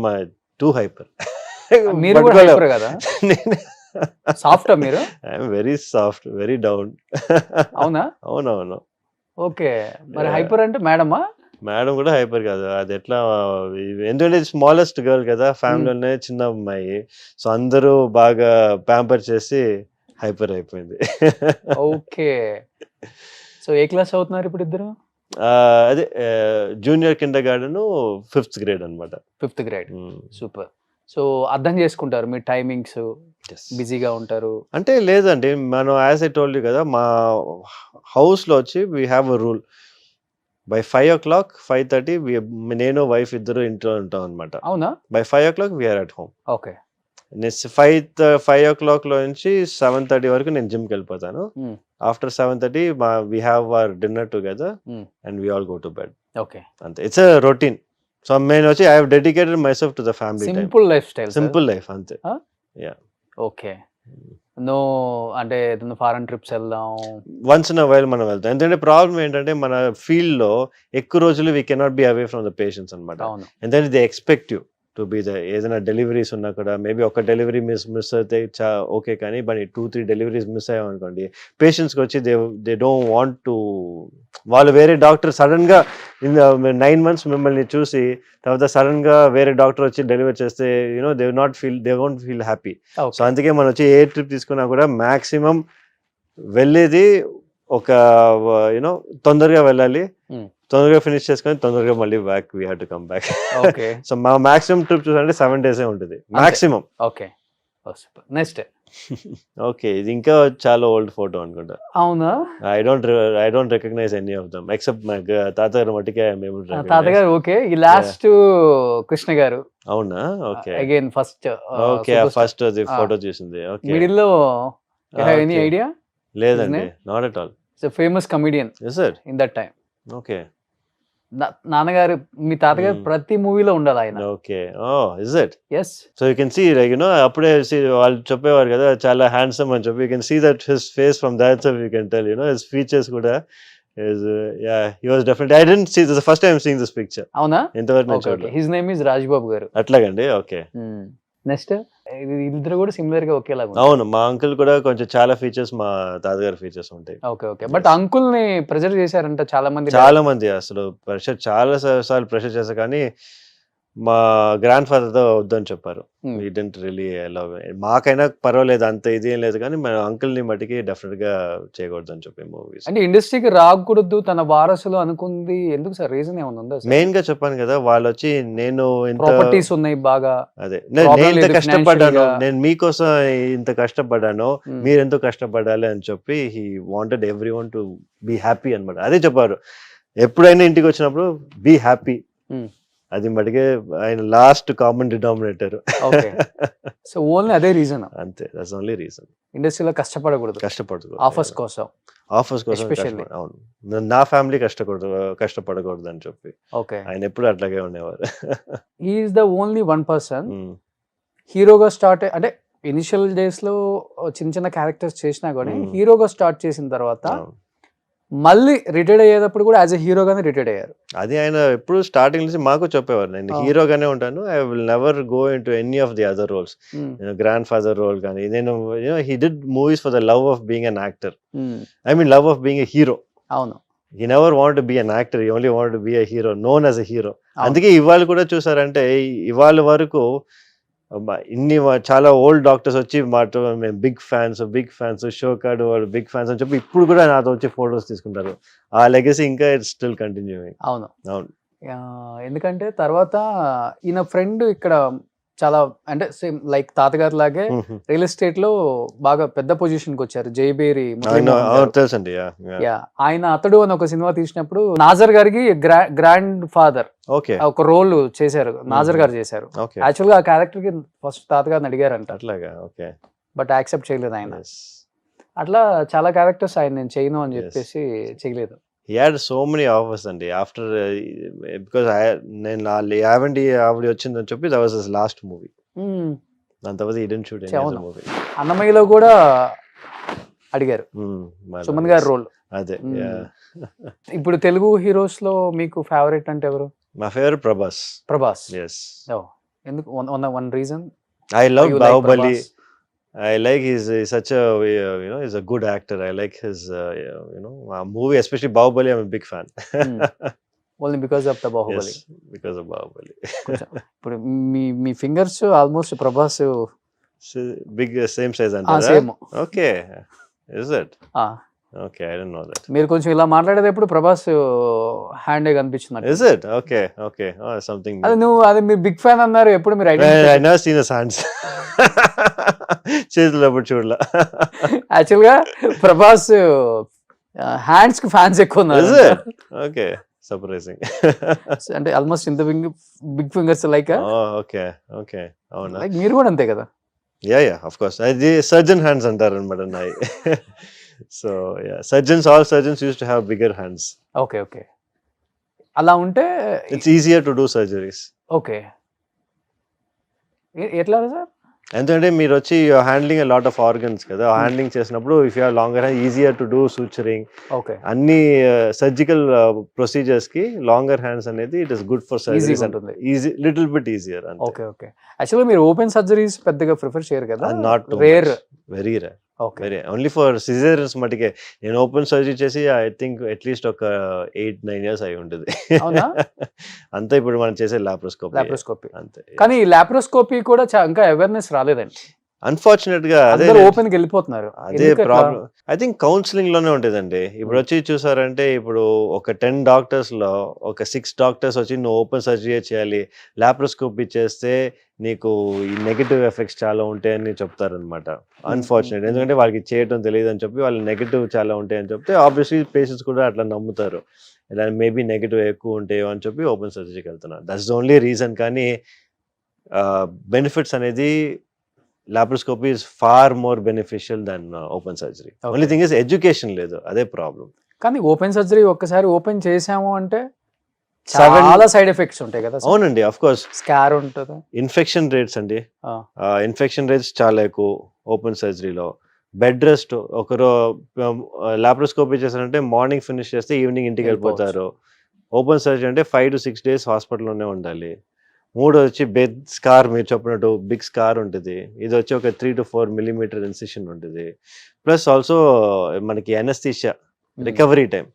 my two hyper. మీరు కూడా హైపర్ కదా? సాఫ్టా మీరు? I'm very soft, very down. అవునా? అవునవును. Okay. మరి హైపర్ అంటే మేడమా? మేడం కూడా హైపర్ కాదు. అది ఎట్లా, ఎందుకంటే స్మాలెస్ట్ గర్ల్ కదా ఫ్యామిలీలోనే, చిన్న అమ్మాయి. సో అందరూ బాగా ప్యాంపర్ చేసి హైపర్ అయిపోయింది. ఓకే. సో ఏ క్లాస్ అవుతున్నారు ఇప్పుడు ఇద్దరు? అదే junior Kinder garden, 5th grade అనమాట. 5th grade. సూపర్. సో అర్థం చేసుకుంటారు మీ టైమింగ్స్, బిజీగా ఉంటారు అంటే? లేదండి, మనం యాజ్ ఐ టోల్డ్ యూ కదా, మా హౌస్లో వచ్చి we have a rule. By 5 o'clock 5:30 నేను వైఫ్ ఇద్దరు ఇంట్లో ఉంటాం అనమాట. అవునా? By 5 o'clock we are at home. Okay. Next 5 o'clock లో నుంచి 7:30 వరకు నేను జిమ్కి వెళ్ళిపోతాను. After 7:30 we have our dinner together and we all go to bed. Okay. అంతే. It's a routine. సో నేను వచ్చి I have dedicated myself to the family. Simple lifestyle. Simple life అంతే. యా. ఓకే. నో అంటే foreign trips వెళ్దాం once in a while మనం వెళ్తాం. ఎందుకంటే problem ఏంటంటే మన ఫీల్డ్ లో ఎక్కువ రోజులు we cannot be away from the patients అనమాట. ఎందుకంటే they expect you to be the, ఏదైనా డెలివరీస్ ఉన్నా కూడా మేబీ ఒక డెలివరీ మిస్ అయితే ఓకే, కానీ బట్ 2-3 డెలివరీస్ మిస్ అయ్యామనుకోండి, పేషెంట్స్కి వచ్చి దే డోంట్ వాంట్ టు, వాళ్ళు వేరే డాక్టర్ సడన్ గా 9 months మిమ్మల్ని చూసి తర్వాత సడన్ గా వేరే డాక్టర్ వచ్చి డెలివరీ చేస్తే they won't feel happy. So అందుకే మనం వచ్చి ఏ ట్రిప్ తీసుకున్నా కూడా మాక్సిమం వెళ్ళేది ఒక తొందరగా వెళ్ళాలి, తొందరగా ఫినిష్ చేసుకొని తొందరగా మళ్ళీ back we have to come back. Okay. So మా మాక్సిమం ట్రిప్ చూసారంటే 7 days ఉంటుంది మాక్సిమం. ఓకే. నెక్స్ట్. ఓకే, ఇది ఇంకా చాలా ఓల్డ్ ఫోటో అనుకుంటా. అవునా? I don't recognize any of them except my తాతగారు మట్టికే మేము. తాతగారు ఓకే. ఈ లాస్ట్ కృష్ణ గారు. అవునా? Okay. Again first. Okay, first అది ఫోటో చూసింది. ఓకే. మిడిల్ లో ఎనీ ఐడియా? లేదండి, not at all. So famous comedian in that time. Okay. నాన్నగారు, మీ తాతగారు ప్రతి మూవీలో ఉండాలి ఆయన. Okay. Oh is it? yes. So you can see like అప్పుడే వాళ్ళు చెప్పేవారు కదా చాలా హ్యాండ్సమ్ అని చెప్పి, you can see that his face from that side. You can tell his features కూడా is he was definitely, I didn't see this, the first time seeing this picture. అవునా? ఎంతవరకు నేను చూడలేదు. his name is రాజ్బాబు గారు. అట్లాగండి. Okay. Next ఇద్దరు కూడా similar గా ఒకేలాగా. అవును, మా అంకుల్ కూడా కొంచెం చాలా ఫీచర్స్ మా తాతగారి ఫీచర్స్ ఉంటాయి. Okay okay. బట్ అంకుల్ ని ప్రెషర్ చేశారంట చాలా మంది. అసలు ప్రెషర్ చాలా సార్లు ప్రెషర్ చేశారు, కానీ మా గ్రాండ్ ఫాదర్ తో వద్దని చెప్పారు. We didn't really allow. మాకైనా పర్వాలేదు, అంత ఇది ఏం లేదు, కానీ మన అంకుల్ ని మట్టికి డెఫినెట్ గా చేయకూడదు అని చెప్పి మూవీస్. అంటే ఇండస్ట్రీకి రాకూడదు తన వారసులు అనుకుంది ఎందుకు సార్? రీజన్ ఏమైనా ఉందా? మెయిన్ గా చెప్పాను కదా, వాళ్ళు వచ్చి నేను ప్రాపర్టీస్ ఉన్నాయి బాగా, అదే నేను ఇంత కష్టపడ్డాను, నేను మీకోసం ఇంత కష్టపడ్డాను, మీరెంతో కష్టపడాలి అని చెప్పి he wanted everyone to be happy అన్నమాట. అదే చెప్పారు, ఎప్పుడైనా ఇంటికి వచ్చినప్పుడు బీ హ్యాపీ. అది మటుకే ఆయన last common denominator. So only అదే రీజన్? అంతే, దట్స్ ఓన్లీ రీజన్. ఇండస్ట్రీలో కష్టపడకూడదు ఆఫర్స్ కోసం. అవును, నా ఫ్యామిలీ కష్టపడకూడదు అని చెప్పి ఆయన ఎప్పుడు అట్లాగే ఉండేవారు. He is the only one person హీరోగా స్టార్ట్, అంటే ఇనిషియల్ డేస్ లో చిన్న చిన్న క్యారెక్టర్స్ చేసినా కానీ హీరోగా స్టార్ట్ చేసిన తర్వాత మళ్ళీ రిటైర్డ్ అయ్యేటప్పుడు కూడా యాజ్ ఎ హీరోగానే రిటైర్డ్ అయ్యారు. అది ఆయన ఎప్పుడు స్టార్టింగ్ నుంచి మాకు చెప్పేవారు, నేను హీరోగానే ఉంటాను, I will never go into any of the other roles. Grand father role కానీ నేను he did movies for the love of being an actor, I mean love of being a hero. అవును, he never wanted to be an actor, he only wanted to be a hero, known as a hero. అందుకే ఇవాళ కూడా చూసారంటే ఇవాళ వరకు ఇన్ని చాలా old doctors వచ్చి మాతో మేము బిగ్ ఫ్యాన్స్ షోకాడ్ వాళ్ళు బిగ్ ఫ్యాన్స్ అని చెప్పి ఇప్పుడు కూడా నాతో వచ్చి ఫొటోస్ తీసుకుంటారు. ఆ లెగసీ ఇంకా ఇట్స్ స్టిల్ కంటిన్యూయింగ్. అవును అవును, ఎందుకంటే తర్వాత ఈయన ఫ్రెండ్ ఇక్కడ చాలా అంటే సేమ్ లైక్ తాతగారు లాగే రియల్ ఎస్టేట్ లో బాగా పెద్ద పొజిషన్ కి వచ్చారు, జైబేరి తెలుసండి. ఆయన అతడు అని ఒక సినిమా తీసినప్పుడు నాజర్ గారికి గ్రాండ్ ఫాదర్ ఒక రోల్ చేశారు, నాజర్ గారు చేశారు. యాక్చువల్ గా ఆ క్యారెక్టర్ కి ఫస్ట్ తాతగారిని అడిగారంట, అట్లాగా, బట్ యాక్సెప్ట్ చేయలేదు ఆయన. అట్లా చాలా క్యారెక్టర్స్ ఆయన నేను చేయను అని చెప్పేసి చేయలేదు. He had so many offers అండి after because నేను యావండి ఆవిడ వచ్చిందని చెప్పి that was his last movie. దాని తర్వాత he didn't shoot any other movie. అన్నమయ్యలో కూడా అడిగారు సుమన్ గారి రోల్. అదే. ఇప్పుడు తెలుగు హీరోస్ లో మీకు ఫేవరెట్ అంటే ఎవరు? మా ఫేవరెట్ ప్రభాస్. Yes. ఎందుకు? One reason I love Bahubali. I like he's such a he's a good actor. I like his movie, especially Bahubali. I'm a big fan. Only because of the Bahubali. Yes, because of Bahubali. ఇప్పుడు మీ fingers almost Prabhas big same size అంటారా? Same. Okay, is it? Okay, I didn't know that. మీరు కొంచెం ఇలా మాట్లాడేటప్పుడు Prabhas hand కనిపించింది. Is it? Okay. Oh, something. అది మీరు బిగ్ ఫ్యాన్ అన్నారు, ఎప్పుడు మీరు I never seen his hands. చేతులు ఎప్పుడు చూడలా. యాక్చువల్ గా ప్రభాస్ హ్యాండ్స్ కి ఫ్యాన్స్ ఎక్కువ ఉన్నారు. Okay, surprising. అంటే ఆల్మోస్ట్ ఇంత బిగ్ ఫింగర్స్ లైక్. ఓకే, అవునా? లైక్ మీరు కూడా అంతే కదా? Yeah, of course. అది సర్జన్ హ్యాండ్స్ అంటారు అనమాట నాయి. So all surgeons use to have bigger hands. Okay. అలా ఉంటే it's easier to do surgeries. Okay, ఎట్లా సార్? ఎందుకంటే మీరు వచ్చి handling a lot of organs కదా, హ్యాండ్లింగ్ చేసినప్పుడు if you have longer hand easier to do suturing. Okay, అన్ని surgical procedures కి లాంగర్ హ్యాండ్స్ అనేది it is good for surgeries. Easy, little bit easier. Okay. Actually మీరు open surgeries పెద్దగా prefer చేయరు కదా? Not rare, very rare. Only for caesareans మటుకే. నేను open surgery చేసి ఐ థింక్ అట్లీస్ట్ ఒక 8-9 years అయి ఉంటుంది. అంతా ఇప్పుడు మనం చేసే లాప్రోస్కోపీ అంతే. కానీ లాప్రోస్కోపీ కూడా ఇంకా అవేర్నెస్ రాలేదండి. అన్ఫార్చునేట్ గా అదే ఓపెన్ కి వెళ్ళిపోతున్నారు. అదే ప్రాబ్లం. ఐ థింక్ కౌన్సిలింగ్ లోనే ఉంటదండి. ఇప్పుడు వచ్చి చూసారంటే ఇప్పుడు ఒక 10 doctors లో ఒక 6 doctors వచ్చి నువ్వు ఓపెన్ సర్జరీ చేయాలి, లాప్రోస్కోపీ చేస్తే నీకు ఈ నెగటివ్ ఎఫెక్ట్స్ చాలా ఉంటాయని చెప్తారనమాట. అన్ఫార్చునేట్, ఎందుకంటే వాళ్ళకి చేయటం తెలియదు అని చెప్పి వాళ్ళు నెగటివ్ చాలా ఉంటాయని చెప్తే ఆబ్వియస్లీ పేషెంట్స్ కూడా అట్లా నమ్ముతారు, ఇలా మేబీ నెగటివ్ ఎక్కువ ఉంటాయో అని చెప్పి ఓపెన్ సర్జరీకి వెళ్తున్నారు. That's the only reason. కానీ బెనిఫిట్స్ అనేది laparoscopy is far more beneficial than open surgery. Only thing is education లేదు, అదే ప్రాబ్లం. కానీ ఓపెన్ సర్జరీ ఒక్కసారి ఓపెన్ చేసాము అంటే చాలా సైడ్ ఎఫెక్ట్స్ ఉంటాయి కదా? అవునండి, ఆఫ్ కోర్స్. స్కార్ ఉంటుంది, ఇన్ఫెక్షన్ రేట్స్ అండి, ఇన్ఫెక్షన్ రేట్స్ చాలా ఎక్కువ ఓపెన్ సర్జరీలో. బెడ్ రెస్ట్, ఒకరు లాప్రోస్కోపీ చేశారంటే మార్నింగ్ ఫినిష్ చేస్తే ఈవినింగ్ ఇంటికి వెళ్ళిపోతారు. ఓపెన్ సర్జరీ అంటే 5 to 6 days హాస్పిటల్లోనే ఉండాలి. 3 వచ్చి బెడ్ స్కార్, మీరు చెప్పినట్టు బిగ్ స్కార్ ఉంటుంది. ఇది వచ్చి ఒక 3 to 4 millimeter ఇన్సిషన్ ఉంటుంది. ప్లస్ ఆల్సో మనకి అనస్థీషియా రికవరీ టైం.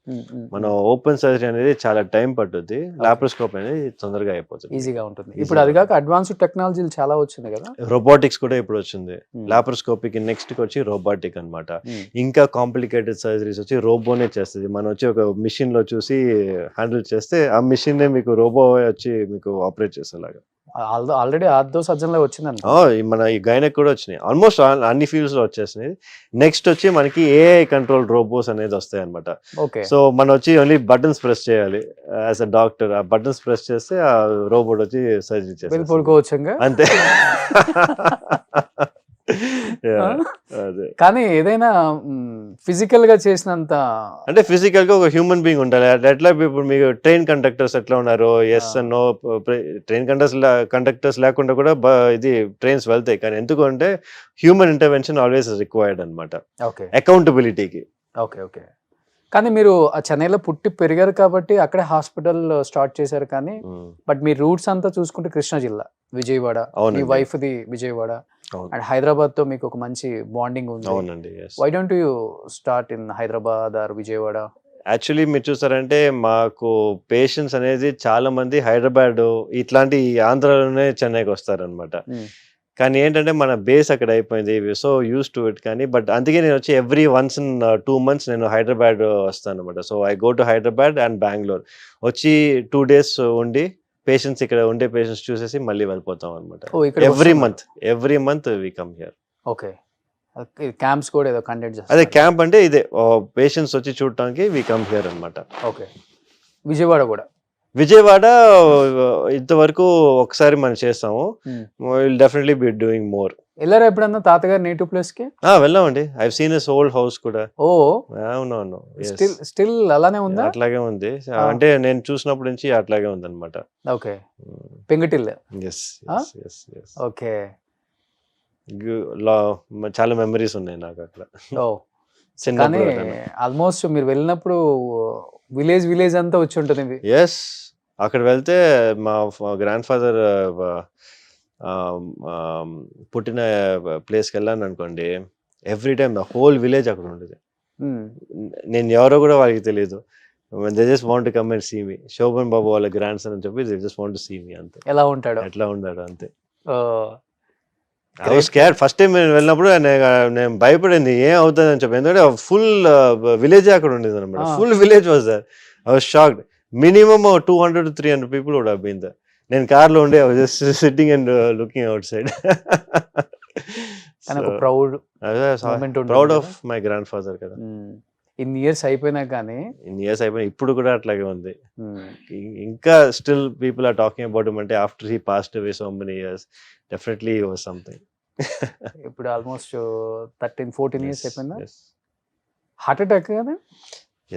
మన ఓపెన్ సర్జరీ అనేది చాలా టైం పట్టుద్ది, లాప్రోస్కోపీ అనేది తొందరగా అయిపోతుంది, ఈజీగా ఉంటుంది. ఇప్పుడు అది కాక అడ్వాన్స్డ్ టెక్నాలజీలు చాలా వచ్చింది కదా, రోబోటిక్స్ కూడా ఇప్పుడు వచ్చింది. లాప్రోస్కోపీకి నెక్స్ట్ వచ్చి రోబోటిక్ అన్నమాట. ఇంకా కాంప్లికేటెడ్ సర్జరీస్ వచ్చి రోబోనే చేస్తుంది. మనం వచ్చి ఒక మిషన్ లో చూసి హ్యాండిల్ చేస్తే ఆ మిషన్ మీకు రోబో వచ్చి మీకు ఆపరేట్ చేసేలాగా. ఆల్రెడీ ఆర్థో సర్జన్ లో వచ్చిందండి, మన ఈ గైనక్ కూడా వచ్చినాయి. ఆల్మోస్ట్ అన్ని ఫీల్డ్స్ లో వచ్చేసినాయి. నెక్స్ట్ వచ్చి మనకి ఏఐ కంట్రోల్ రోబోస్ అనేది వస్తాయి అనమాట. సో మనం వచ్చి ఓన్లీ బటన్స్ ప్రెస్ చేయాలి యాజ్ అ డాక్టర్. ఆ బటన్స్ ప్రెస్ చేస్తే ఆ రోబోట్ వచ్చి సర్జరీ చేస్తుంది అంతే. కానీ ఏదైనా ఫిజికల్ గా చేసినంత అంటే ఫిజికల్ గా ఒక హ్యూమన్ బీయింగ్ ఉండాలి. ఎట్లా ఇప్పుడు మీకు ట్రైన్ కండక్టర్స్ ఎట్లా ఉన్నారు, yes and no. Train conductors లేకుండా కూడా ఇది ట్రైన్స్ వెళ్తాయి. కానీ ఎందుకంటే హ్యూమన్ ఇంటర్వెన్షన్ ఆల్వేస్ రిక్వైర్డ్ అనమాట, అకౌంటబిలిటీకి. కానీ మీరు ఆ చెన్నైలో పుట్టి పెరిగారు కాబట్టి అక్కడే హాస్పిటల్ స్టార్ట్ చేశారు కానీ బట్ మీ రూట్స్ అంతా చూసుకుంటే కృష్ణా జిల్లా, విజయవాడ, మీ అవునండి. వైఫ్ ది విజయవాడ అవును. అండ్ హైదరాబాద్ తో మీకు ఒక మంచి బాండింగ్ ఉంది. అవునండి. Why don't you start in Hyderabad or Vijayawada? Actually మీరు చూసారంటే మాకు పేషెంట్స్ అనేది చాలా మంది హైదరాబాద్ ఇట్లాంటి ఆంధ్రాలోనే చెన్నైకి వస్తారనమాట. కానీ ఏంటంటే మన బేస్ అక్కడ అయిపోయింది. So use to it. కానీ బట్ అందుకే నేను వచ్చి ఎవ్రీ వన్స్ ఇన్ 2 months నేను హైదరాబాద్ వస్తాను అనమాట. So I go to Hyderabad and Bengaluru వచ్చి 2 days ఉండి పేషెంట్స్ ఇక్కడ ఉండే పేషెంట్స్ చూసేసి మళ్ళీ వెళ్ళిపోతాం అనమాట. Every month we come here. Okay, camps కూడా ఏదో కండక్ట్ అదే చేస్తారు. క్యాంప్ అంటే ఇదే పేషెంట్స్ వచ్చి చూడటానికి వి కమ్ హియర్ అనమాట. ఓకే, విజయవాడ కూడా విజయవాడ ఇంతవరకు ఒకసారి మనం చేస్తాము. Will definitely be doing more. వెళ్ళారా ఎప్పుడన్నా తాతగారు నేటివ్ ప్లేస్ కి? వెళ్ళామండి. I seen his old house కూడా. ఓ, అవునవును. స్టిల్ అలానే ఉందా? అట్లాగే ఉంది. అంటే నేను చూసినప్పటి నుంచి అట్లాగే ఉంది అనమాట. ఓకే, పెంగటిల్. ఓకే, చాలా మెమరీస్ ఉన్నాయి నాకు అక్కడ. ఓ, కానీ చిన్నప్పుడు ఆల్మోస్ట్ మీరు వెళ్ళినప్పుడు విలేజ్ అంతా వచ్చి ఉంటుంది. ఎస్, అక్కడ వెళ్తే మా గ్రాండ్ ఫాదర్ పుట్టిన ప్లేస్కి వెళ్ళాను అనుకోండి, every time the whole village అక్కడ ఉండేది. నేను ఎవరో కూడా వాళ్ళకి తెలియదు. They just want to come and see me. Shobhan Babu వాళ్ళ గ్రాండ్ సన్ అని చెప్పి they just want to see me అంతే. ఎలా ఉంటాడు, ఎట్లా ఉన్నాడు అంతే. I was scared first time నేను వెళ్ళినప్పుడు. నేను భయపడింది ఏం అవుతుంది అని చెప్పి, ఎందుకంటే ఫుల్ విలేజ్ అక్కడ ఉండేది అనమాట. Full village was there. I was shocked. Minimum 200 to 300 people would have been there. నేను కార్లో ఉండే just sitting and looking out side. Proud of my grand father కదా. ఇన్ని ఇయర్స్ అయిపోయినా కానీ ఇప్పుడు కూడా అట్లాగే ఉంది. ఇంకా still people are talking about him. అంటే after he passed away so many years, definitely he was something. ఇప్పుడు ఆల్మోస్ట్ 13-14 years అయిపోయిందా? హార్ట్ అటాక్ కదా?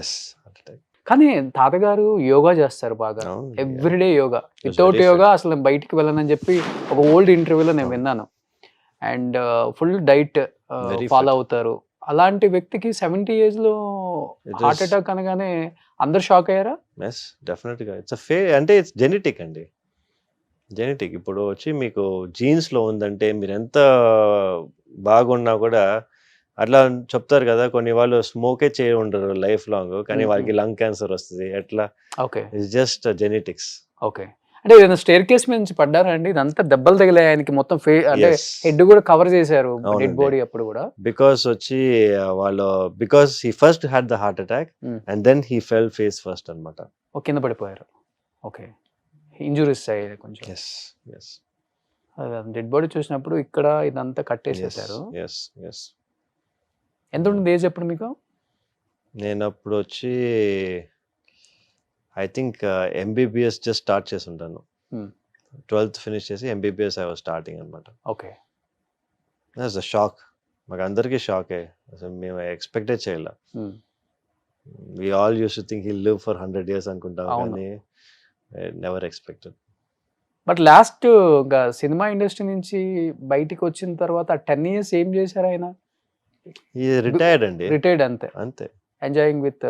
Yes, heart attack. కానీ తాతగారు యోగా చేస్తారు బాగా, ఎవ్రీడే యోగా. వితౌట్ యోగా అసలు నేను బయటికి వెళ్ళనని చెప్పి ఒక ఓల్డ్ ఇంటర్వ్యూలో నేను విన్నాను. అండ్ ఫుల్ డైట్ ఫాలో అవుతారు. అలాంటి వ్యక్తికి 70 years లో హార్ట్ అటాక్ అనగానే అందరు షాక్ అయ్యారా? ఎస్, డెఫినెట్ గా. అంటే ఇట్స్ జెనెటిక్ అండి. జెనెటిక్. ఇప్పుడు వచ్చి మీకు జీన్స్ లో ఉందంటే మీరు ఎంత బాగున్నా కూడా, అట్లా చెప్తారు కదా, కొన్ని వాళ్ళు స్మోకే చేయ ఉండరు లైఫ్ లాంగ్, కానీ వాళ్ళకి లంగ్ క్యాన్సర్ వస్తుంది. ఎట్లా? Okay, it's just genetics. Okay, అంటే ఏదైనా స్టేర్ కేస్ మీద నుంచి పడ్డారా అండి? ఇదంతా దెబ్బలు తగిలాయి ఆయనకి, మొత్తం అంటే హెడ్ కూడా కవర్ చేశారు, డెడ్ బాడీ అప్పుడు కూడా. బికాస్ వచ్చి వాళ్ళు because he first had the heart attack and then he fell face first అనమాట. కింద పడిపోయారు. ఓకే, ఇంజురీస్ అయ్యాయి కొంచెం. డెడ్ బాడీ చూసినప్పుడు ఇక్కడ ఇదంతా కట్టేసేసారు. ఎంత ఉంటుంది ఏజ్ అప్పుడు మీకు? నేను అప్పుడు వచ్చి I think MBBS just start చేసి ఉంటాను. 12th ఫినిష్ చేసి ఎంబీబీఎస్ ఐ వాజ్ స్టార్టింగ్ అనమాట. Okay, that's a shock. మాకు అందరికీ షాకే. అసలు మేము ఎక్స్పెక్టే చేయలే. We all used to think he live for 100 years అనుకుంటాం, కానీ never expected. But last cinema industry నుంచి బయటికి వచ్చిన తర్వాత 10 years ఏం చేశారు ఆయన? రిటైర్డ్ అండి. రిటైర్డ్ అంతే. అంతే. Enjoying with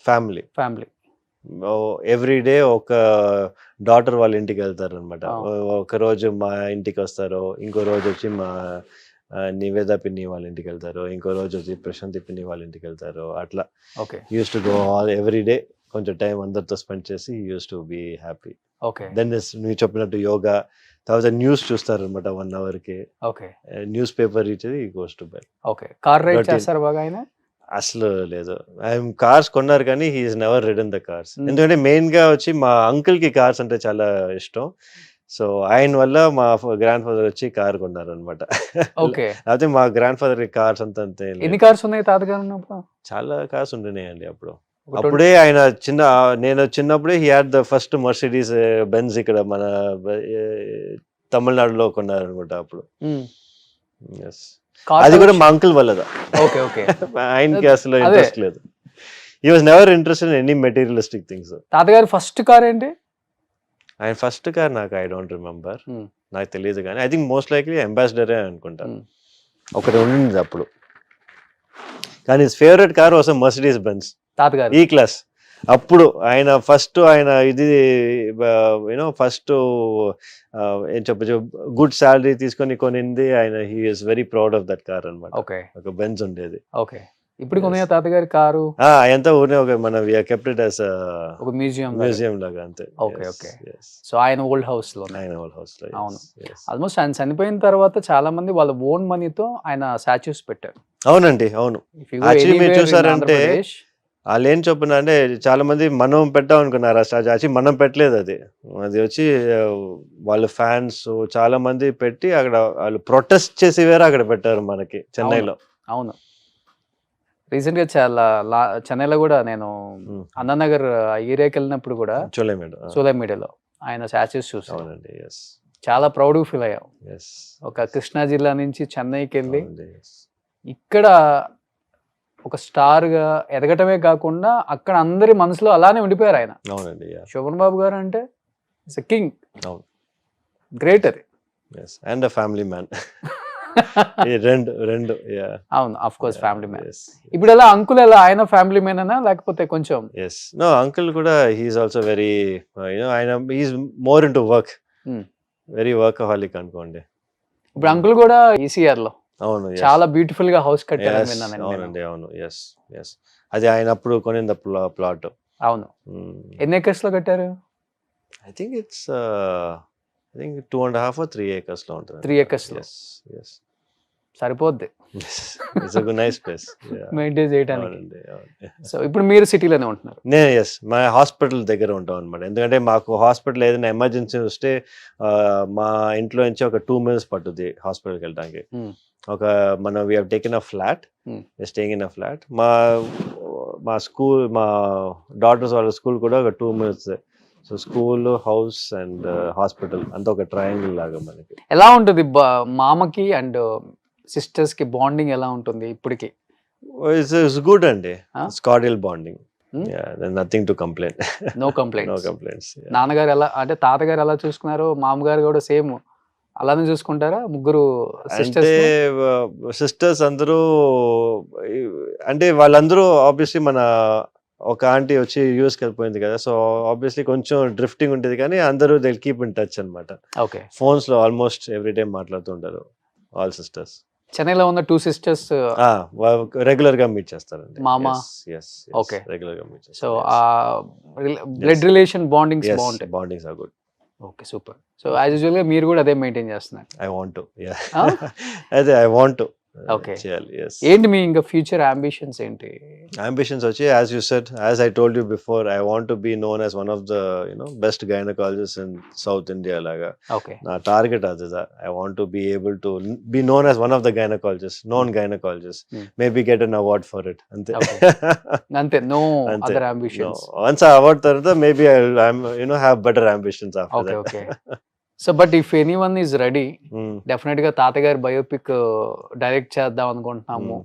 family. Every day ఒక డాటర్ వాళ్ళ ఇంటికి వెళ్తారు అనమాట. ఒక రోజు మా ఇంటికి వస్తారు, ఇంకో రోజు వచ్చి మా నివేద పిన్ని వాళ్ళ ఇంటికి వెళ్తారు, ఇంకో రోజు వచ్చి ప్రశాంతి పిన్ని వాళ్ళ ఇంటికి వెళ్తారు. అట్లా used to go all every day, కొంచెం టైం అందరితో స్పెండ్ చేసి used to be happy. Then నువ్వు చెప్పినట్టు యోగా, తర్వాత న్యూస్ చూస్తారు అనమాట 1 hour కి. న్యూస్ పేపర్ ఇచ్చేది goes to bed. Car ride చేస్తారు బాగా ఆయన? అసలు లేదు. కార్స్ కొన్నారు కానీ he is never ridden the cars. ఎందుకంటే మెయిన్ గా వచ్చి మా అంకుల్ కి కార్స్ అంటే చాలా ఇష్టం. సో ఆయన వల్ల మా గ్రాండ్ ఫాదర్ వచ్చి కార్ కొన్నారు అనమాట. అయితే మా గ్రాండ్ ఫాదర్ కార్స్ అంతా అంతే. ఎన్ని కార్స్ ఉన్నాయి తాతగారు ఉన్నప్పుడు? చాలా కార్స్ ఉంటున్నాయండి అప్పుడు. అప్పుడే ఆయన నేను చిన్నప్పుడే he had the first Mercedes Benz ఇక్కడ మన తమిళనాడులో కొన్నారు అనమాట అప్పుడు. అది కూడా మా అంకుల్ వల్లదా. ఆయనకి అసలు ఇంట్రెస్ట్ లేదు. He was never interested in any materialistic things. తాతగారు ఫస్ట్ కార్ ఏంటి? ఆయన ఫస్ట్ కార్ నాకు ఐ డోంట్ రిమెంబర్, నాకు తెలియదు, కానీ ఐ థింక్ మోస్ట్ లైక్లీ అంబాసిడరే అనుకుంటాను. ఒకటి ఉండింది అప్పుడు. కానీ his favourite car was Mercedes Benz. తాతగారు ఈ క్లాస్. అప్పుడు ఆయన ఫస్ట్ ఆయన ఇది యూనో ఫస్ట్ ఏం చెప్పచ్చు గుడ్ శాలరీ తీసుకొని కొనింది ఆయన. He is very proud of that car అనమాట. ఓకే ఒక బెంజ్ ఉండేది. ఓకే. ఇప్పుడు కొనే తాతగారి కారు అదంతా ఊరినే ఒక మన కెప్ట్ ఇట్ యాస్ ఒక మ్యూజియం లాగా అంతే. Okay okay. సో ఆయన ఓల్డ్ హౌస్ లో ఆయన ఓల్డ్ హౌస్ లో. అవును. ఆల్మోస్ట్ ఆయన చనిపోయిన తర్వాత చాలా మంది వాళ్ళ ఓన్ మనీతో ఆయన స్టాచ్యూస్ పెట్టారు. అవునండి, అవును. యాక్చువల్లీ మీరు చూసారంటే వాళ్ళు ఏం చెప్పిన అంటే చాలా మంది మనం పెట్టాం అనుకున్నారు ఆ స్టాచ్యూ. యాక్చువల్లీ మనం పెట్టలేదు, అది వచ్చి వాళ్ళ ఫ్యాన్స్ చాలా మంది పెట్టి అక్కడ వాళ్ళు ప్రొటెస్ట్ చేసి వేరే అక్కడ పెట్టారు మనకి చెన్నైలో. అవును. రీసెంట్ గా చాలా చెన్నైలో కూడా నేను అన్నానగర్ ఏరియాకి వెళ్ళినప్పుడు కూడా సోలేమీడియాలో ఆయన స్టాచ్యూస్ చూసాను. చాలా ప్రౌడ్ ఫీల్ అయ్యాం. ఒక కృష్ణా జిల్లా నుంచి చెన్నైకి వెళ్ళి ఇక్కడ ఒక స్టార్ గా ఎదగటమే కాకుండా అక్కడ అందరి మనసులో అలానే ఉండిపోయారు ఆయన. శోభన్ బాబు గారు అంటే కింగ్, గ్రేట్. అది అండ్ ఫ్యామిలీ మ్యాన్. రెండు అవును, ఆఫ్ కోర్స్ ఫ్యామిలీ మ్యాన్. ఇప్పుడు ఎలా అంకుల్ ఎలా ఆయన ఫ్యామిలీ మ్యాన్ అనా లేకపోతే కొంచెం? నో, అంకుల్ కూడా హీఈస్ ఆల్సో వెరీ ఆయన he's more into work, very workaholic అనుకోండి. ఇప్పుడు అంకుల్ కూడా ఈసీఆర్ లో అవును చాలా బ్యూటిఫుల్ గా హౌస్ కట్టారు. అవునండి, అవును. అది ఆయన అప్పుడు కొనింది ప్లాట్. అవును. ఎన్ని ఎకర్స్ లో కట్టారు? I think it's 2.5 or 3 acres లో ఉంటుంది. 3 acres లో సరిపోద్ది. It's a nice place maintain చేయడానికి. సో ఇప్పుడు మీరు సిటీలోనే ఉంటున్నారు? మా హాస్పిటల్ దగ్గర ఉంటాం అనమాట. ఎందుకంటే మాకు హాస్పిటల్ ఏదైనా ఎమర్జెన్సీ వస్తే మా ఇంట్లో నుంచి ఒక 2 minutes పట్టుద్ది హాస్పిటల్కి వెళ్ళడానికి. ఒక మనం we have taken a flat, staying in a flat. మా స్కూల్, మా డాటర్స్ వాళ్ళ స్కూల్ కూడా ఒక 2 minutes. So school, house and hospital అంతా ఒక ట్రయాంగిల్ లాగా మనకి. ఎలా ఉంటుంది మామకి అండ్ సిస్టర్స్ కి బాండింగ్ ఎలా ఉంటుంది ఇప్పటికి? ఇట్స్ గుడ్ అండి. It's cordial bonding. Nothing to complain. No complaints. నాన్నగారు ఎలా అంటే తాతగారు ఎలా చూసుకున్నారు, మామగారు కూడా సేమ్ అలానే చూసుకుంటారా? ముగ్గురు సిస్టర్స్ అందరూ అంటే వాళ్ళందరూ ఆబ్వియస్లీ మన ఒక ఆంటీ వచ్చి యూఎస్కి వెళ్ళిపోయింది కదా, సో ఆబ్వియస్లీ కొంచెం డ్రిఫ్టింగ్ ఉంటుంది, కానీ అందరూ దే కీప్ ఇన్ టచ్ అనమాట. ఓకే. ఫోన్స్ లో ఆల్మోస్ట్ ఎవ్రీ టైం మాట్లాడుతూ ఉంటారు ఆల్ సిస్టర్స్. చెన్నైలో ఉన్న 2 sisters రెగ్యులర్ గా మీట్ చేస్తారండి. మామ. ఓకే, రెగ్యులర్ గా మీట్ చేస్తారు. సో ఆ బ్లడ్ రిలేషన్ బాండింగ్స్ బాగుంటాయి. Bondings are good. Okay, super. So as usual గా మీరు కూడా అదే మెయింటైన్ చేస్తున్నారు? I want to. అదే ఐ వాంట్ టు. ఓకే. ఏంటి మీ ఇంకా ఫ్యూచర్ అంబిషన్స్ ఏంటి? అంబిషన్స్ వచ్చి as you said, as I told you before, I want to be known as one of the best gynaecologist in south India లాగా. Okay. నా target అది. I want to be able to be known as one of the gynaecologist, known gynaecologist, maybe get an award for it. అంతే. No other ambitions. Once ఆ award తర్వాత maybe I have better ambitions after that. Okay. So but if anyone is ready, definite గా తాతగారి biopic direct చేద్దాం అనుకుంటున్నాము.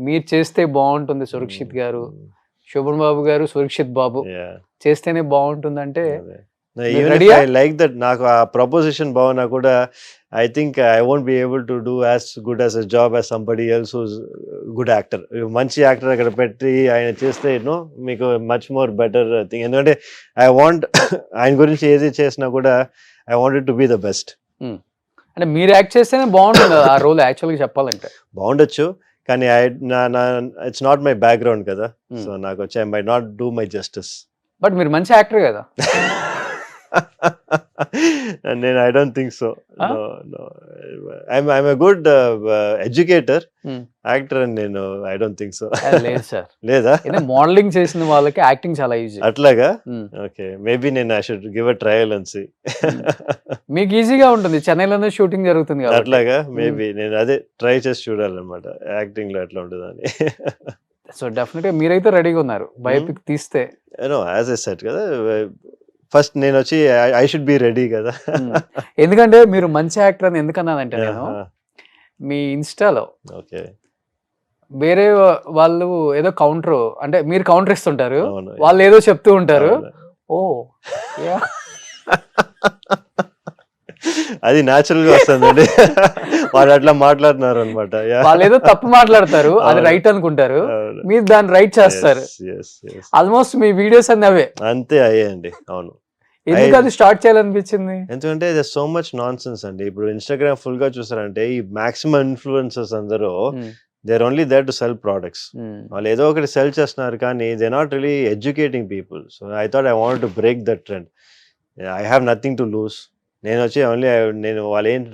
మీరు చేస్తే బాగుంటుంది. సురక్షిత్ గారు, శోభన్ బాబు గారు, సురక్షిత్ బాబు చేస్తేనే బాగుంటుంది అంటే లైక్ దట్. నాకు ఆ ప్రపోజిషన్ బాగున్నా కూడా I think I won't be able to do as good as a job as somebody else who's good actor. మంచి యాక్టర్ అక్కడ పెట్టి ఆయన చేస్తే మీకు మచ్ మోర్ బెటర్ థింగ్. ఎందుకంటే ఐ వాంట్ ఆయన గురించి ఏది చేసినా కూడా I wanted to be the best. అంటే మీరు యాక్ట్ చేస్తేనే బాగుంటుంది ఆ రోల్. యాక్చువల్గా చెప్పాలంటే బాగుండొచ్చు, కానీ ఇట్స్ నాట్ మై బ్యాక్గ్రౌండ్ కదా. సో నాకు వచ్చి I might not do my justice. But మీరు మంచి యాక్టర్ కదా. నేను I don't think so. I'm a good educator, actor అని నేను ఐ డోంట్ థింక్ సో. లేదు సార్. లేదా? మోడలింగ్ చేసిన వాళ్ళకి యాక్టింగ్ చాలా ఈజీ. అట్లాగా? ఓకే, మేబీ నేను I should give a trial and see. మీకు ఈజీగా ఉంటుంది, చెన్నైలోనే షూటింగ్ జరుగుతుంది కదా. అట్లాగా? మేబీ నేను అదే ట్రై చేసి చూడాలన్నమాట యాక్టింగ్ లో ఎట్లా ఉంటుందని. సో డెఫినెట్ గా మీరైతే రెడీగా ఉన్నారు బయోపిక్ తీస్తే? యాజ్ ఐ సెడ్ కదా, ఫస్ట్ నేను వచ్చి ఐ షుడ్ బి రెడీ కదా. ఎందుకంటే మీరు మంచి యాక్టర్ అని ఎందుకన్నానంటే, నేను మీ ఇన్స్టాలో ఓకే వేరే వాళ్ళు ఏదో కౌంటర్ అంటే మీరు కౌంటర్ ఇస్తుంటారు, వాళ్ళు ఏదో చెప్తూ ఉంటారు. ఓ అది న్యాచురల్ గా వస్తుందండి. వాళ్ళు అట్లా మాట్లాడుతున్నారు అనమాట. వాళ్ళు ఏదో తప్పు మాట్లాడతారు, అది రైట్ అనుకుంటారు, మీరు దాన్ని రైట్ చేస్తారు. ఆల్మోస్ట్ మీ వీడియోస్ అన్ని అవే. అంతే అయ్యాయండి. అవును. ఎందుకు అది స్టార్ట్ చేయాలనిపించింది? ఎందుకంటే సో మచ్ నాన్ సెన్స్ అండి. ఇప్పుడు ఇన్స్టాగ్రామ్ ఫుల్ గా చూసారంటే ఈ మాక్సిమం ఇన్ఫ్లుయెన్సర్స్ అందరూ they are only there to sell products. వాళ్ళు ఏదో ఒకటి సెల్ చేస్తున్నారు కానీ they not really educating people. So I thought I want to break that trend. I have nothing to lose. నేను వచ్చి ఓన్లీ నేను వాళ్ళు ఏంటి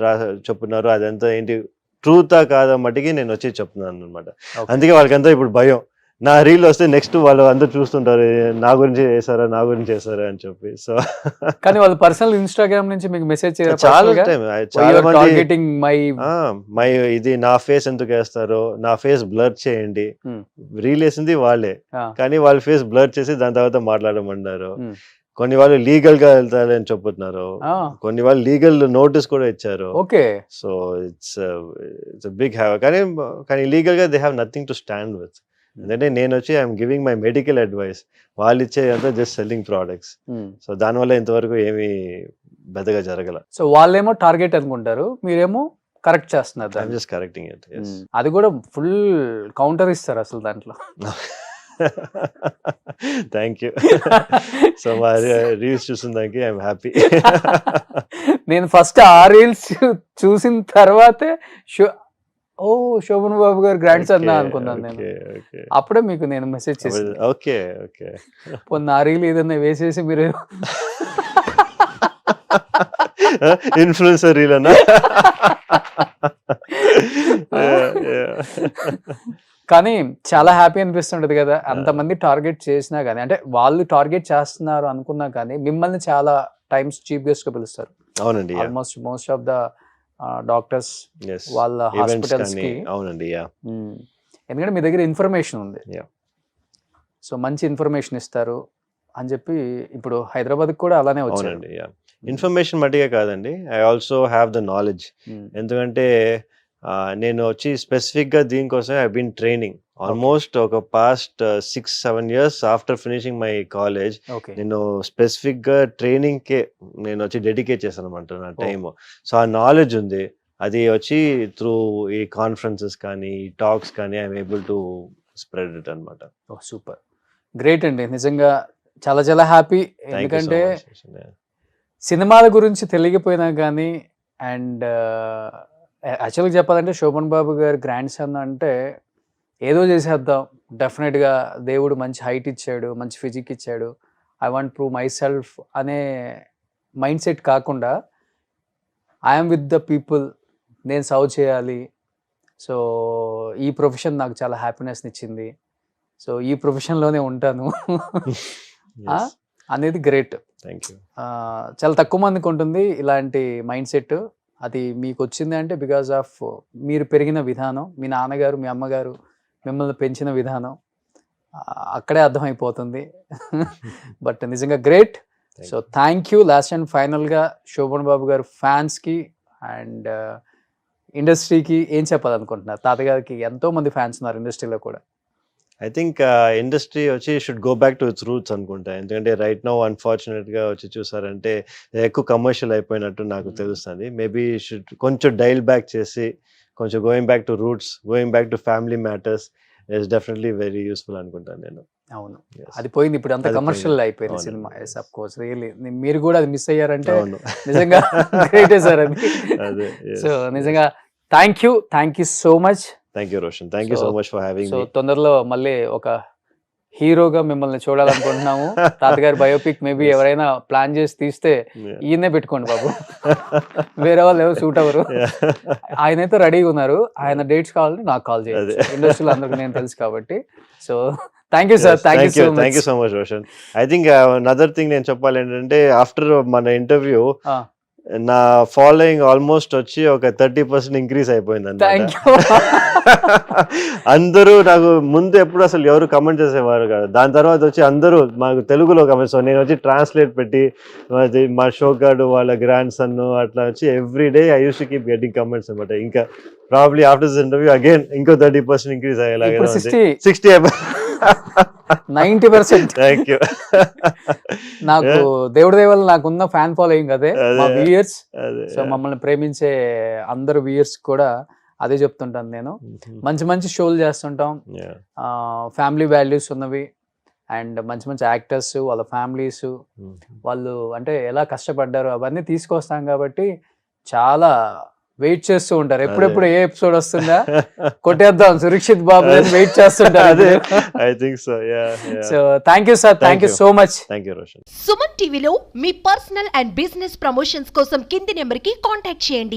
చెప్తున్నారు అదంతా ఏంటి ట్రూతా కాదా మట్టికి నేను వచ్చి చెప్తున్నాను అనమాట. అందుకే వాళ్ళకంతా ఇప్పుడు భయం. నా రీల్ వస్తే నెక్స్ట్ వాళ్ళు అందరూ చూస్తుంటారు నా గురించి చేశారా అని చెప్పి. సో కానీ వాళ్ళు పర్సనల్ ఇన్స్టాగ్రామ్ నుంచి మీకు మెసేజ్ చాలా టైం చాలా మంది మై ఇది నా ఫేస్ ఎందుకు వేస్తారు, నా ఫేస్ బ్లర్ చేయండి. రీల్ వేసింది వాళ్ళే కానీ వాళ్ళ ఫేస్ బ్లర్ చేసి దాని తర్వాత మాట్లాడమన్నారు. కొన్ని వాళ్ళు లీగల్ గా వెళ్తారని చెప్తున్నారు, కొన్ని వాళ్ళు లీగల్ నోటీస్ కూడా ఇచ్చారు. Okay. So it's big have కానీ లీగల్ గా they have nothing to stand with. ఎందుకంటే నేను వచ్చి I'm giving my medical advice, వాళ్ళు ఇచ్చే అంతా జస్ట్ సెల్లింగ్ ప్రోడక్ట్స్. సో దానివల్ల ఇంతవరకు ఏమీ పెద్దగా జరగల. సో వాళ్ళేమో టార్గెట్ అనుకుంటారు, మీరేమో కరెక్ట్ చేస్తున్నారు. I'm just correcting it. అది కూడా ఫుల్ కౌంటర్ ఇస్తారు అసలు దాంట్లో. Thank you. సో మా రీల్స్ చూసిన దానికి ఐఎమ్ హ్యాపీ. నేను ఫస్ట్ ఆ రీల్స్ చూసిన తర్వాతే శోభన్ బాబు గారు గ్రాండ్ సన్ అనుకున్నాను నేను. అప్పుడే మీకు నేను మెసేజ్ చేశాను. Okay okay. పొన్న ఆ రీల్ ఏదన్నా వేసేసి మీరు ఇన్ఫ్లుయెన్సర్ రీల్ అన్నా. కానీ చాలా హ్యాపీ అనిపిస్తుంటది కదా, అంతమంది టార్గెట్ చేసినా కానీ, అంటే వాళ్ళు టార్గెట్ చేస్తున్నారు అనుకున్నా కానీ మిమ్మల్ని చాలా టైమ్స్ చీఫ్ గెస్ట్ గా పిలుస్తారు. అవునండి. Almost most of the doctors వాళ్ళ హాస్పిటల్స్ కి. అవునండి. ఎందుకంటే మీ దగ్గర ఇన్ఫర్మేషన్ ఉంది, సో మంచి ఇన్ఫర్మేషన్ ఇస్తారు అని చెప్పి ఇప్పుడు హైదరాబాద్ కూడా అలానే వచ్చానండి. ఇన్ఫర్మేషన్ మట్టిగా కాదండి, I also have the knowledge. ఎందుకంటే నేను వచ్చి స్పెసిఫిక్ గా దీనికోసం ఐ బీన్ ట్రైనింగ్ ఆల్మోస్ట్ ఒక past 6-7 years after finishing my college. నేను స్పెసిఫిక్ గా ట్రైనింగ్ కే నేను వచ్చి డెడికేట్ చేశాను అనమాట నా టైమ్. సో ఆ నాలెడ్జ్ ఉంది, అది వచ్చి త్రూ ఈ కాన్ఫరెన్సెస్ కానీ టాక్స్ కానీ I'm able to spread it అనమాట. సూపర్, గ్రేట్ అండి, నిజంగా చాలా చాలా హ్యాపీ. ఎందుకంటే సినిమాల గురించి తెలియకపోయినా కానీ, అండ్ యాక్చువల్గా చెప్పాలంటే శోభన్ బాబు గారి గ్రాండ్ సన్ అంటే ఏదో చేసేద్దాం, డెఫినెట్గా దేవుడు మంచి హైట్ ఇచ్చాడు, మంచి ఫిజిక్ ఇచ్చాడు, I want prove my self అనే మైండ్ సెట్ కాకుండా ఐఎమ్ విత్ ద పీపుల్, నేను సర్వ్ చేయాలి, సో ఈ ప్రొఫెషన్ నాకు చాలా హ్యాపీనెస్ని ఇచ్చింది, సో ఈ ప్రొఫెషన్లోనే ఉంటాను అనేది గ్రేట్. చాలా తక్కువ మందికి ఉంటుంది ఇలాంటి మైండ్ సెట్. అది మీకు వచ్చింది అంటే బికాజ్ ఆఫ్ మీరు పెరిగిన విధానం, మీ నాన్నగారు మీ అమ్మగారు మిమ్మల్ని పెంచిన విధానం, అక్కడే అర్థమైపోతుంది. బట్ నిజంగా great. So thank you. Last and ఫైనల్గా శోభన్ బాబు గారు ఫ్యాన్స్కి అండ్ ఇండస్ట్రీకి ఏం చెప్పాలనుకుంటున్నారు? తాతగారికి ఎంతో మంది ఫ్యాన్స్ ఉన్నారు ఇండస్ట్రీలో కూడా. ఐ థింక్ ఇండస్ట్రీ వచ్చి should go back to it's roots అనుకుంటా. ఎందుకంటే రైట్ నౌ అన్ఫార్చునేట్గా వచ్చి చూసారంటే ఎక్కువ కమర్షియల్ అయిపోయినట్టు నాకు తెలుస్తుంది. మేబీ షుడ్ కొంచెం డైల్ బ్యాక్ చేసి కొంచెం going back to roots, going back to family matters is definitely very useful అనుకుంటాను నేను. అవును, అది పోయింది, ఇప్పుడు అంత కమర్షియల్ అయిపోయింది సినిమా. ఎస్ ఆఫ్ కోర్స్, రియల్లీ మీరు కూడా అది మిస్ అయ్యారంటే నిజంగా గ్రేటే సార్ అది. సో నిజంగా thank you so much. Thank you Roshan, thank you so much for having me. So తొందరలో మళ్ళీ ఒక హీరోగా మిమ్మల్ని చూడాలనుకుంటున్నాము. తాతగారి బయోపిక్ మేబీ ఎవరైనా ప్లాన్ చేసి తీస్తే ఈయనే పెట్టుకోండి బాబు, వేరే వాళ్ళు ఎవరు షూట్ అవ్వరు. ఆయనైతే రెడీగా ఉన్నారు, ఆయన డేట్స్ కావాలంటే నాకు కాల్ చేయాలి, ఇండస్ట్రీలో అందరికి నేను తెలుసు కాబట్టి. So thank you sir, thank you so much Roshan. I think another thing నేను చెప్పాలి ఏంటంటే ఆఫ్టర్ మన ఇంటర్వ్యూ నా ఫాలోయింగ్ ఆల్మోస్ట్ వచ్చి ఒక 30% ఇంక్రీజ్ అయిపోయింది అన్నమాట. అందరూ నాకు ముందు ఎప్పుడు అసలు ఎవరు కమెంట్ చేసేవారు కాదు, దాని తర్వాత వచ్చి అందరూ మాకు తెలుగులో కమెంట్స్. నేను వచ్చి ట్రాన్స్లేట్ పెట్టి మా షోకాడు వాళ్ళ గ్రాండ్ సన్ అట్లా వచ్చి every day I use to keep getting comments అనమాట. ఇంకా probably after this interview again ఇంకో 30% ఇంక్రీజ్ అయ్యేలాగా 60 అయిపోయింది. 90%. Thank you. నాకు దేవుడి దయ వల్ల నాకున్న ఫ్యాన్ ఫాలోయింగ్ అదే, మా అదే. వ్యూయర్స్. అదే. సో మమ్మల్ని ప్రేమించే అందరు వ్యూయర్స్ కూడా అదే చెప్తుంటాను నేను. మంచి మంచి షోలు చేస్తుంటాం, Yeah. ఫ్యామిలీ వాల్యూస్ ఉన్నవి, అండ్ మంచి మంచి యాక్టర్స్ వాళ్ళ ఫ్యామిలీస్ వాళ్ళు అంటే ఎలా కష్టపడ్డారు అవన్నీ తీసుకొస్తాం కాబట్టి చాలా వెయిట్ చేస్తూ ఉంటారు. ఎప్పుడెప్పుడు ఏ ఎపిసోడ్ వస్తుందా కొట్టేద్దాం సురక్షిత్ బాబు వెయిట్ చేస్తుంటారు. I think so. Yeah. So thank you sir, thank you so much. Thank you, Roshan. Suman టీవీలో మీ పర్సనల్ అండ్ బిజినెస్ ప్రమోషన్స్ కోసం కింది నెంబర్కి కాంటాక్ట్ చేయండి.